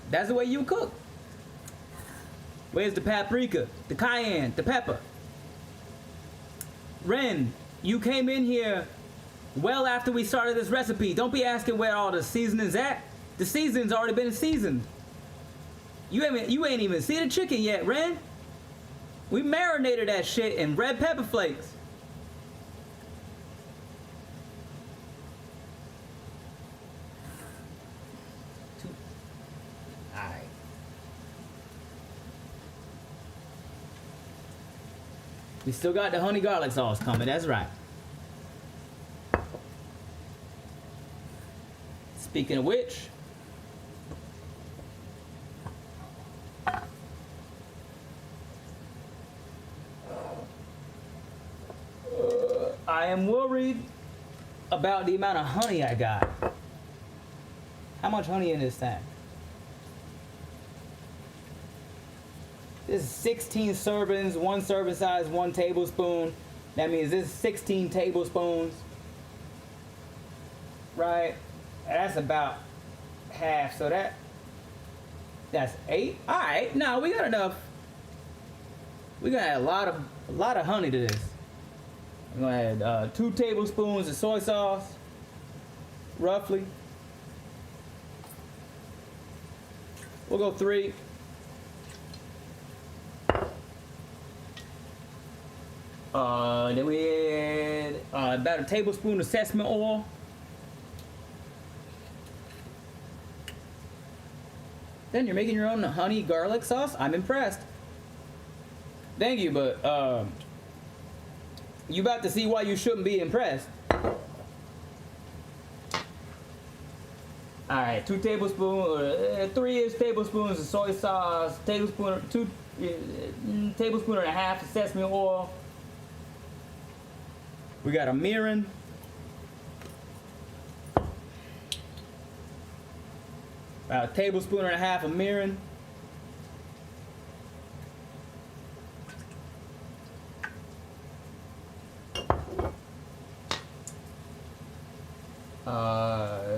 [SPEAKER 1] that's the way you cook. Where's the paprika, the cayenne, the pepper? Ren, you came in here well after we started this recipe. Don't be asking where all the seasoning's at. The seasoning's already been seasoned. You ain't even seen the chicken yet, Ren. We marinated that shit in red pepper flakes. Alright. We still got the honey garlic sauce coming, that's right. Speaking of which, I am worried about the amount of honey I got. How much honey in this thing? This is 16 servings, 1 serving size, 1 tablespoon. That means this is 16 tablespoons. Right? That's about half, so that's 8. All right, no, we got enough. We gonna add a lot of honey to this. I'm gonna add 2 tablespoons of soy sauce, roughly. We'll go 3. Then we add about a tablespoon of sesame oil. Then you're making your own honey garlic sauce? I'm impressed. Thank you, but you about to see why you shouldn't be impressed. Alright, 2 tablespoons, 3-ish tablespoons of soy sauce, tablespoon and a half of sesame oil. We got a mirin. About a tablespoon and a half of mirin.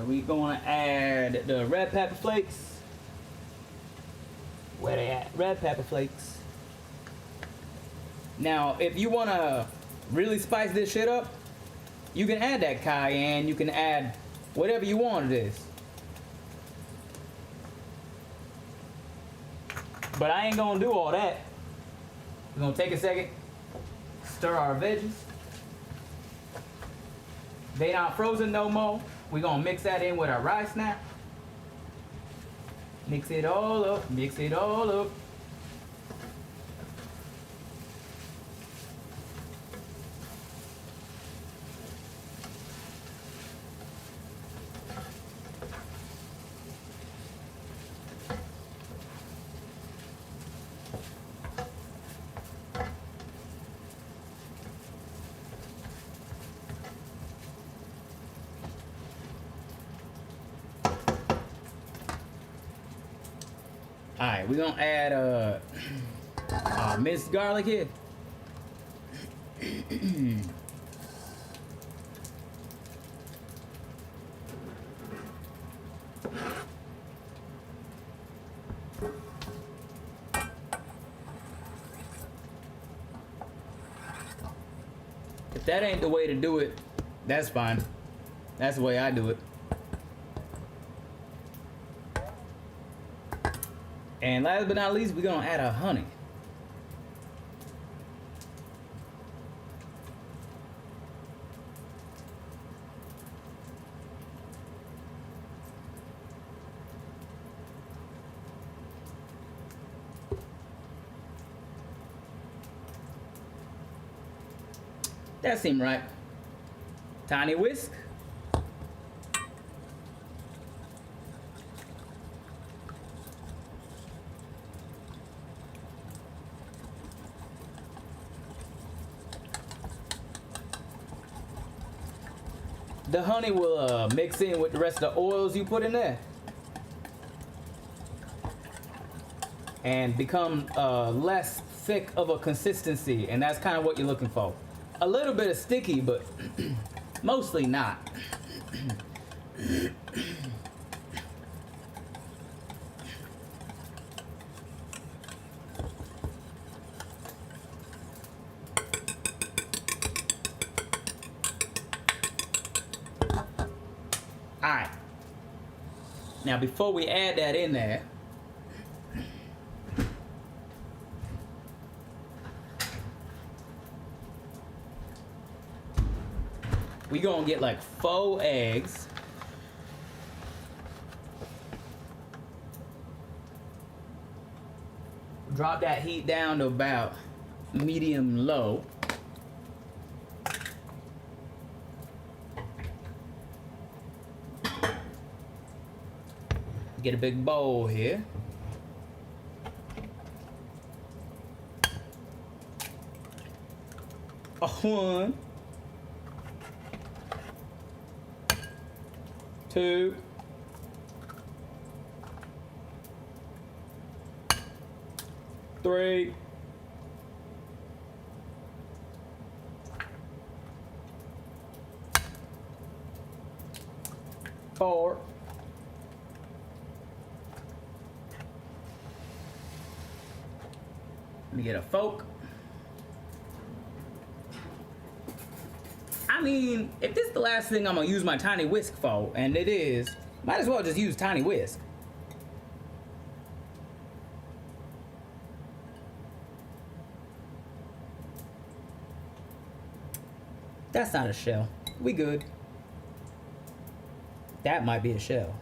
[SPEAKER 1] We gonna add the red pepper flakes. Where they at? Red pepper flakes. Now, if you wanna really spice this shit up, you can add that cayenne. You can add whatever you want to this. But I ain't gonna do all that. We're gonna take a second, stir our veggies. They not frozen no more. We're gonna mix that in with our rice now. Mix it all up, mix it all up. Alright, we're gonna add minced garlic here. If that ain't the way to do it, that's fine. That's the way I do it. And last but not least, we're gonna add our honey. That seemed right. Tiny whisk. The honey will mix in with the rest of the oils you put in there and become less thick of a consistency, and that's kind of what you're looking for. A little bit of sticky, but mostly not. Alright. Now before we add that in there, we gonna get like 4 eggs. Drop that heat down to about medium low. Get a big bowl here. A 1, 2, 3, 4. Let me get a fork. I mean, if this is the last thing I'm gonna use my tiny whisk for, and it is, might as well just use tiny whisk. That's not a shell. We good. That might be a shell.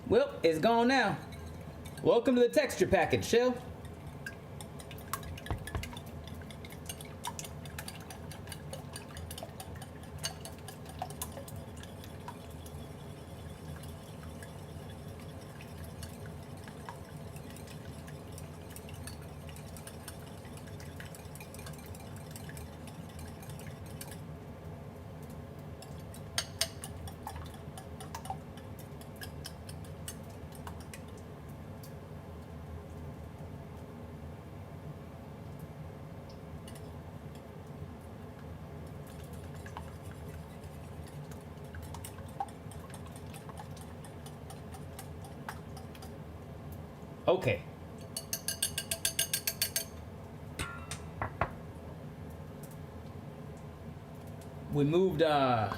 [SPEAKER 1] Well, it's gone now. Welcome to the texture package, Shell. Okay. We moved I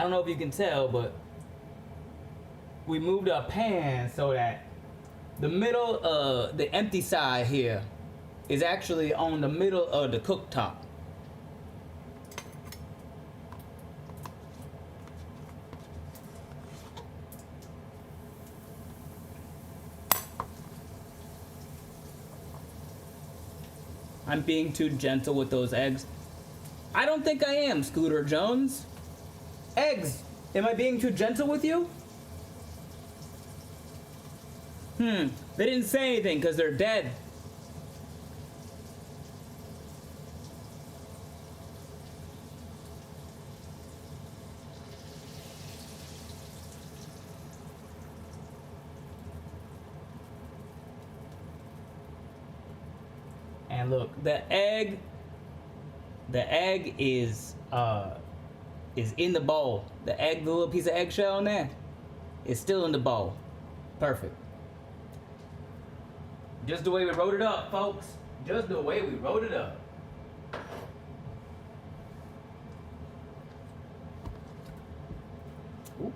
[SPEAKER 1] don't know if you can tell, but we moved our pan so that the middle, the empty side here is actually on the middle of the cooktop. I'm being too gentle with those eggs. I don't think I am, Scooter Jones. Eggs, am I being too gentle with you? They didn't say anything because they're dead. And look, the egg is in the bowl. The egg, the little piece of eggshell in there, is still in the bowl. Perfect. Just the way we wrote it up, folks. Just the way we wrote it up. Ooh.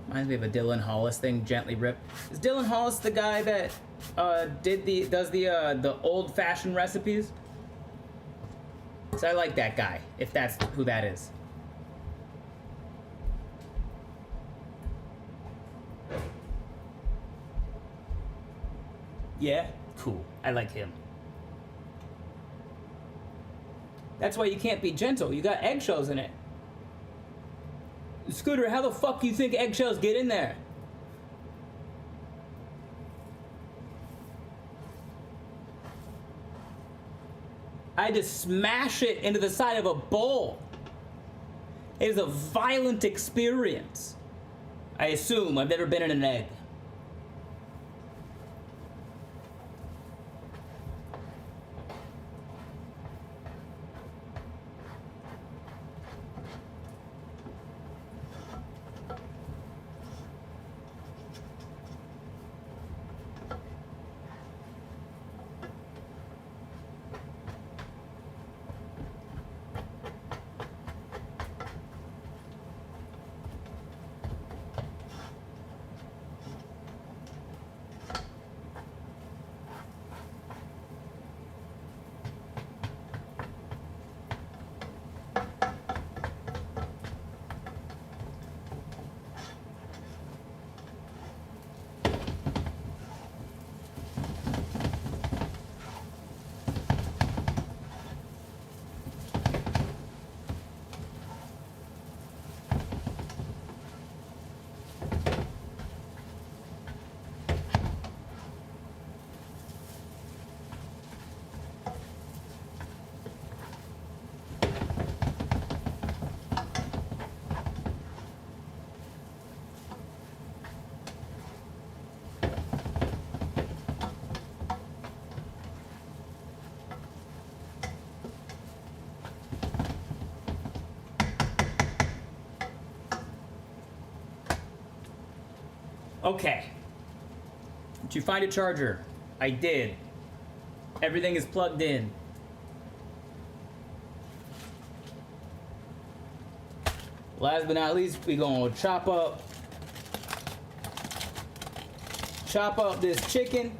[SPEAKER 1] Reminds me of a Dylan Hollis thing, Gently Ripped. Is Dylan Hollis the guy that does the old-fashioned recipes? So I like that guy, if that's who that is. Yeah? Cool. I like him. That's why you can't be gentle. You got eggshells in it. Scooter, how the fuck do you think eggshells get in there? I had to smash it into the side of a bowl. It is a violent experience. I assume. I've never been in an egg. Okay. Did you find a charger? I did. Everything is plugged in. Last but not least, we gonna chop up this chicken.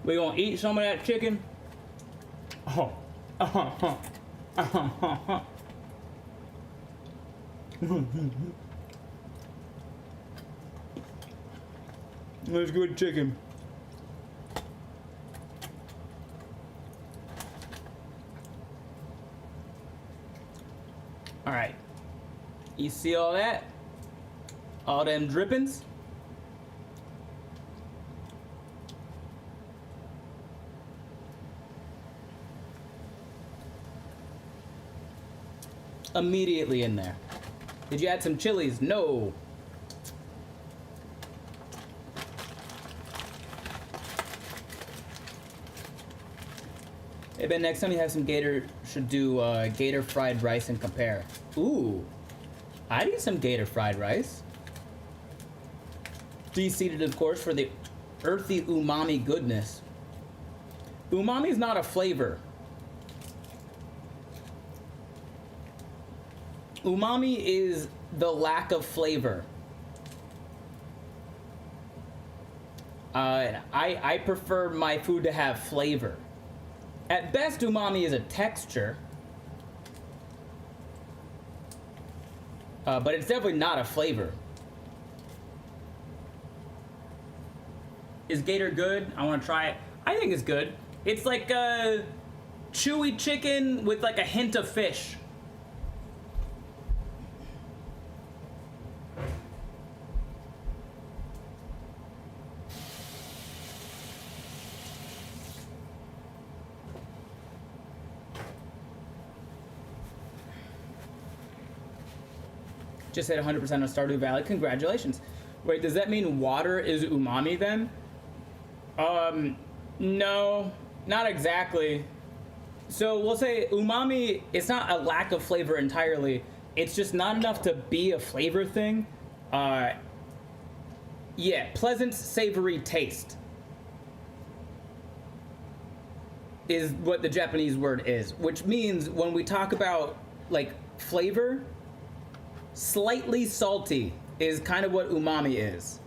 [SPEAKER 1] We gonna eat some of that chicken. That's good chicken. All right. You see all that? All them drippings? Immediately in there. Did you add some chilies? No. Hey Ben, next time you have some gator, should do gator fried rice and compare. Ooh, I'd eat some gator fried rice. De-seeded, of course, for the earthy umami goodness. Umami is not a flavor. Umami is the lack of flavor. I prefer my food to have flavor. At best, umami is a texture. But it's definitely not a flavor. Is Gator good? I want to try it. I think it's good. It's like a chewy chicken with like a hint of fish. Just hit 100% on Stardew Valley. Congratulations. Wait, does that mean water is umami then? No, not exactly. So we'll say umami, it's not a lack of flavor entirely. It's just not enough to be a flavor thing. Yeah, pleasant, savory taste is what the Japanese word is, which means when we talk about like flavor, slightly salty is kind of what umami is.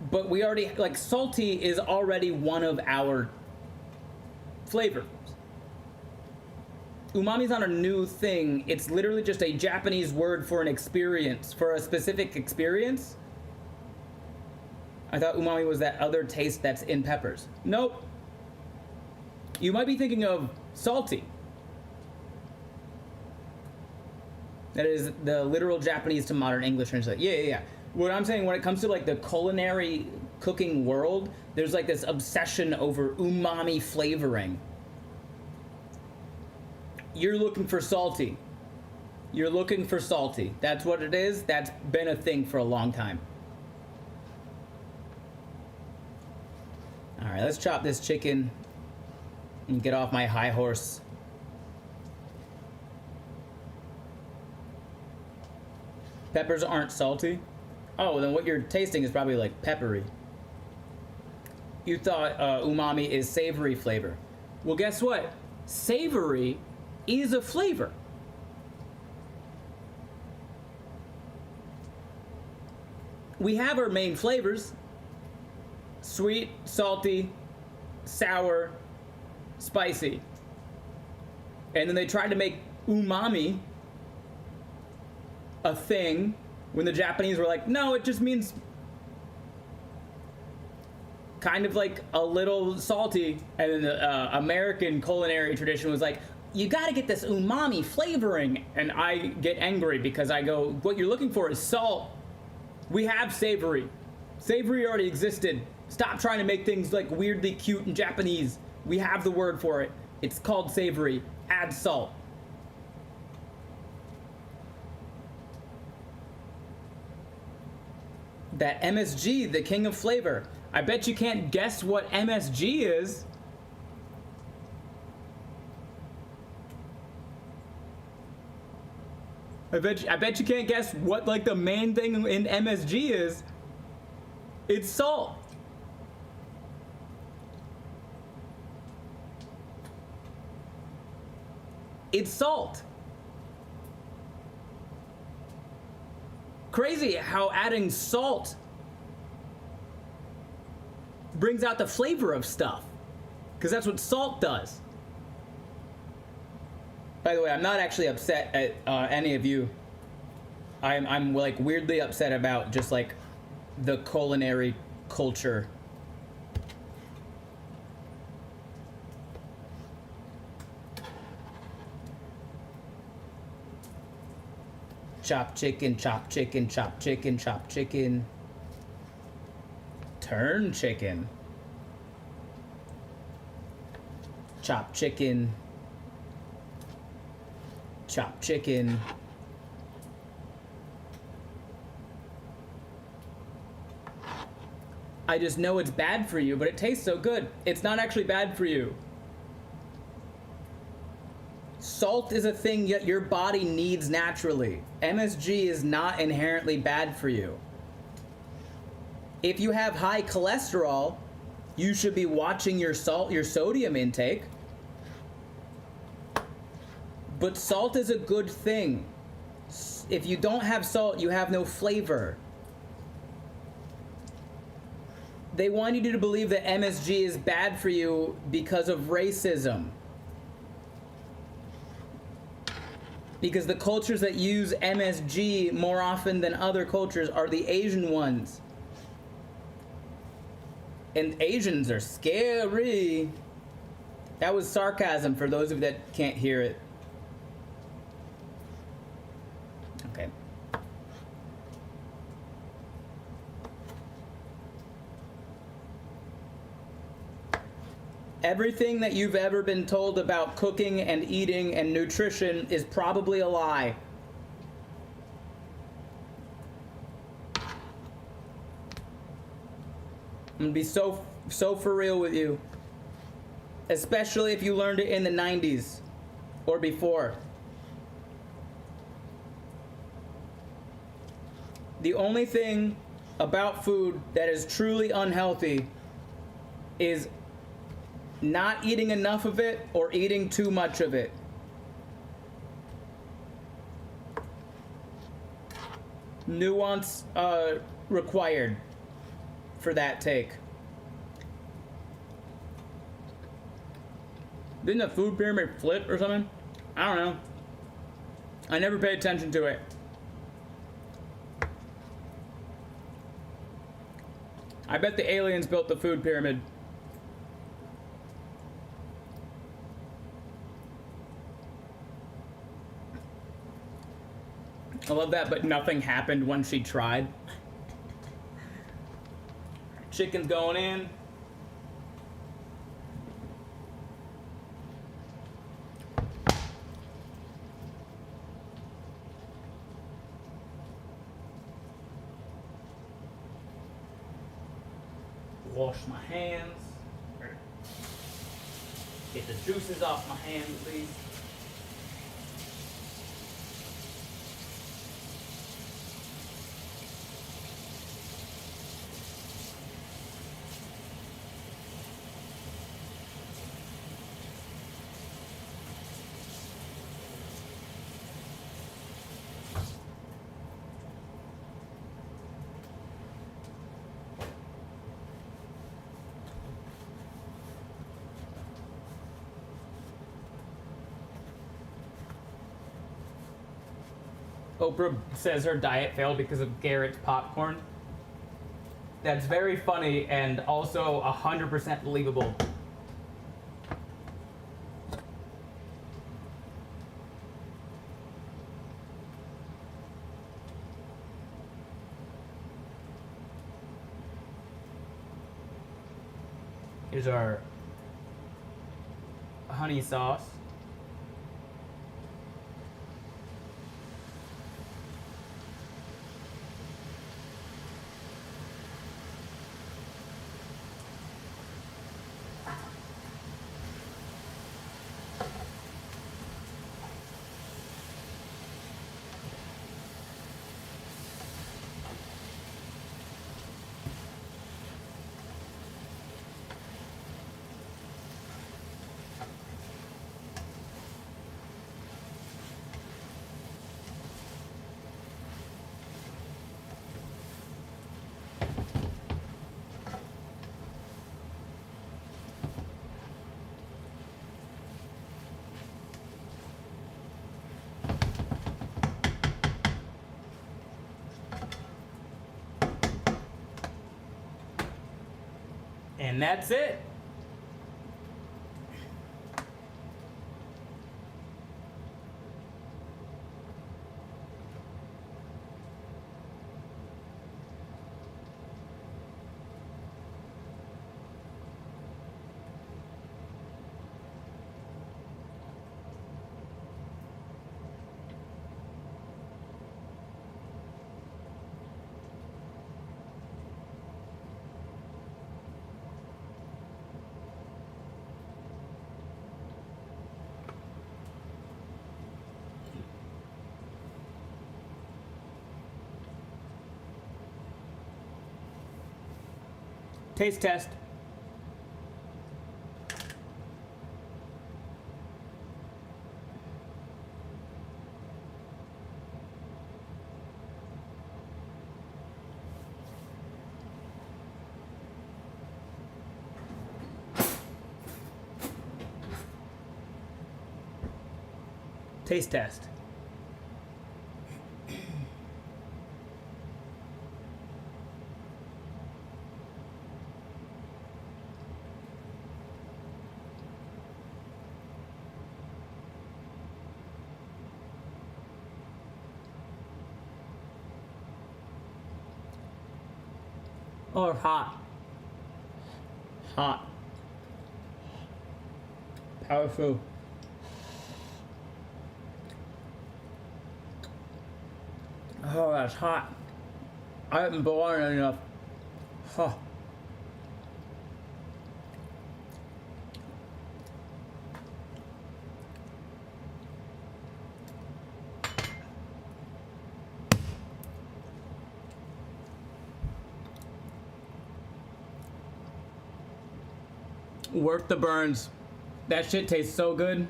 [SPEAKER 1] But we already, like, salty is already one of our flavors. Umami is not a new thing. It's literally just a Japanese word for an experience, for a specific experience. I thought umami was that other taste that's in peppers. Nope. You might be thinking of salty. That is the literal Japanese to modern English translation. Yeah. What I'm saying, when it comes to like the culinary cooking world, there's like this obsession over umami flavoring. You're looking for salty. You're looking for salty. That's what it is. That's been a thing for a long time. All right, let's chop this chicken and get off my high horse. Peppers aren't salty? Oh, then what you're tasting is probably like peppery. You thought umami is savory flavor. Well, guess what? Savory is a flavor. We have our main flavors: sweet, salty, sour, spicy. And then they tried to make umami a thing when the Japanese were like, no, it just means kind of like a little salty. And then the American culinary tradition was like, you gotta get this umami flavoring. And I get angry because I go, what you're looking for is salt. We have savory. Savory already existed. Stop trying to make things like weirdly cute and Japanese. We have the word for it. It's called savory. Add salt. That MSG, the king of flavor. I bet you can't guess what MSG is. I bet you can't guess what like the main thing in MSG is. It's salt. It's salt. Crazy how adding salt brings out the flavor of stuff, because that's what salt does. By the way, I'm not actually upset at any of you. I'm like weirdly upset about just like the culinary culture. Chop chicken, chop chicken, chop chicken, chop chicken. Turn chicken. Chop chicken. Chop chicken. I just know it's bad for you, but it tastes so good. It's not actually bad for you. Salt is a thing that your body needs naturally. MSG is not inherently bad for you. If you have high cholesterol, you should be watching your sodium intake. But salt is a good thing. if you don't have salt, you have no flavor. They want you to believe that MSG is bad for you because of racism. Because the cultures that use MSG more often than other cultures are the Asian ones. And Asians are scary. That was sarcasm for those of you that can't hear it. Okay. Everything that you've ever been told about cooking and eating and nutrition is probably a lie. I'm gonna be so for real with you. Especially if you learned it in the 90s or before. The only thing about food that is truly unhealthy is not eating enough of it or eating too much of it. Nuance required for that take. Didn't the food pyramid flip or something? I don't know. I never paid attention to it. I bet the aliens built the food pyramid. I love that, but nothing happened when she tried. Chicken's going in. Wash my hands. Get the juices off my hands, please. Oprah says her diet failed because of Garrett's popcorn. That's very funny and also 100% believable. Here's our honey sauce. And that's it. Taste test. Taste test. Oh, it's hot. Hot. Powerful. Oh, that's hot. I haven't been on it enough. Huh. Worth the burns. That shit tastes so good.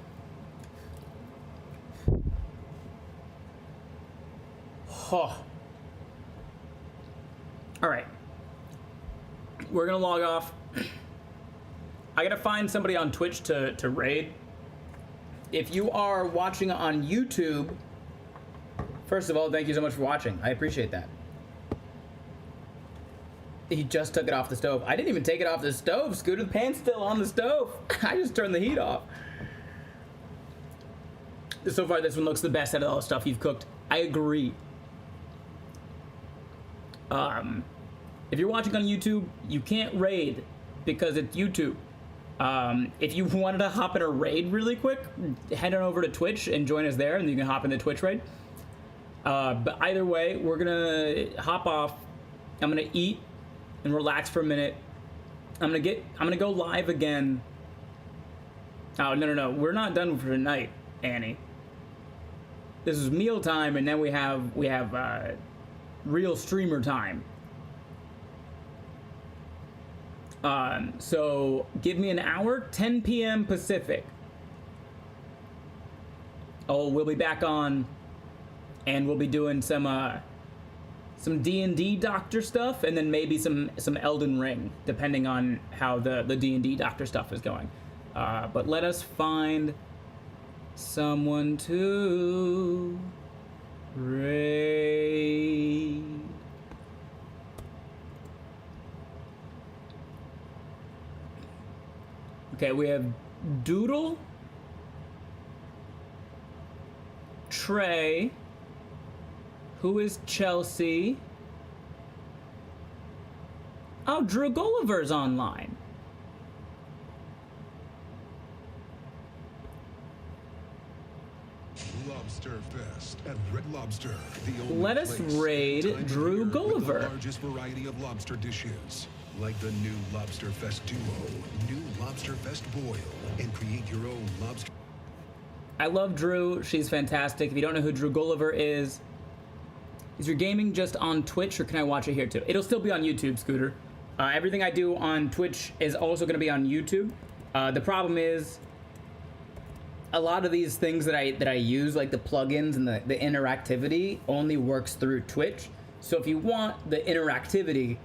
[SPEAKER 1] Oh. All right. We're gonna log off. I gotta find somebody on Twitch to raid. If you are watching on YouTube, first of all, thank you so much for watching. I appreciate that. He just took it off the stove. I didn't even take it off the stove, Scooter. The pan's still on the stove. I just turned the heat off. So far, this one looks the best out of all the stuff you've cooked. I agree. If you're watching on YouTube, you can't raid because it's YouTube. If you wanted to hop in a raid really quick, head on over to Twitch and join us there, and you can hop in the Twitch raid. But either way, we're gonna hop off. I'm gonna eat and relax for a minute. I'm gonna go live again. Oh, no. We're not done for tonight, Annie. This is mealtime, and then we have real streamer time. So give me an hour, 10 p.m. Pacific. Oh, we'll be back on, and we'll be doing some D&D doctor stuff, and then maybe some Elden Ring, depending on how the D&D doctor stuff is going. But let us find someone to raid. Okay, we have Doodle, Trey, who is Chelsea. Oh, Drew Gulliver's online.
[SPEAKER 3] Lobster Fest at Red Lobster. The only
[SPEAKER 1] Let us
[SPEAKER 3] place
[SPEAKER 1] raid
[SPEAKER 3] time of
[SPEAKER 1] Drew
[SPEAKER 3] year with
[SPEAKER 1] Gulliver.
[SPEAKER 3] The largest variety of lobster dishes. Like the new Lobster Fest Duo, new Lobster Fest Boil, and create your own lobster.
[SPEAKER 1] I love Drew. She's fantastic. If you don't know who Drew Gulliver is your gaming just on Twitch, or can I watch it here too? It'll still be on YouTube, Scooter. Everything I do on Twitch is also going to be on YouTube. The problem is, a lot of these things that I use, like the plugins and the interactivity, only works through Twitch. So if you want the interactivity,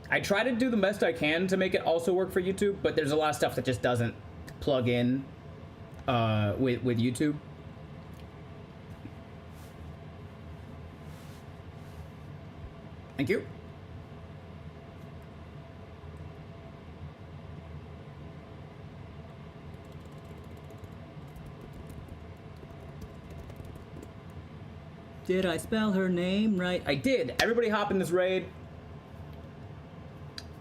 [SPEAKER 1] I try to do the best I can to make it also work for YouTube, but there's a lot of stuff that just doesn't plug in with YouTube. Thank you. Did I spell her name right? I did. Everybody hop in this raid.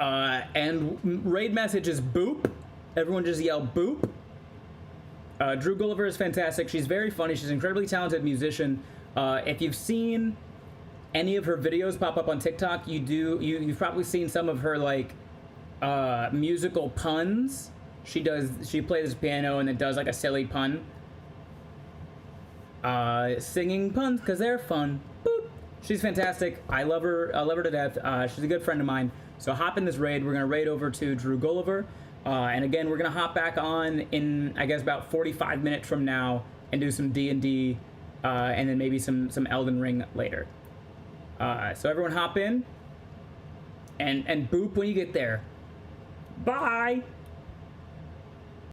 [SPEAKER 1] And raid message is boop. Everyone just yell boop. Drew Gulliver is fantastic. She's very funny. She's an incredibly talented musician. If you've seen any of her videos pop up on TikTok, you've probably seen some of her like musical puns. She plays piano and then does like a silly pun. Singing puns because they're fun. Boop. She's fantastic. I love her to death. She's a good friend of mine. So hop in this raid. We're gonna raid over to Drew Gulliver, and again we're gonna hop back on in I guess about 45 minutes from now and do some D&D, and then maybe some Elden Ring later. So everyone hop in and boop when you get there. Bye.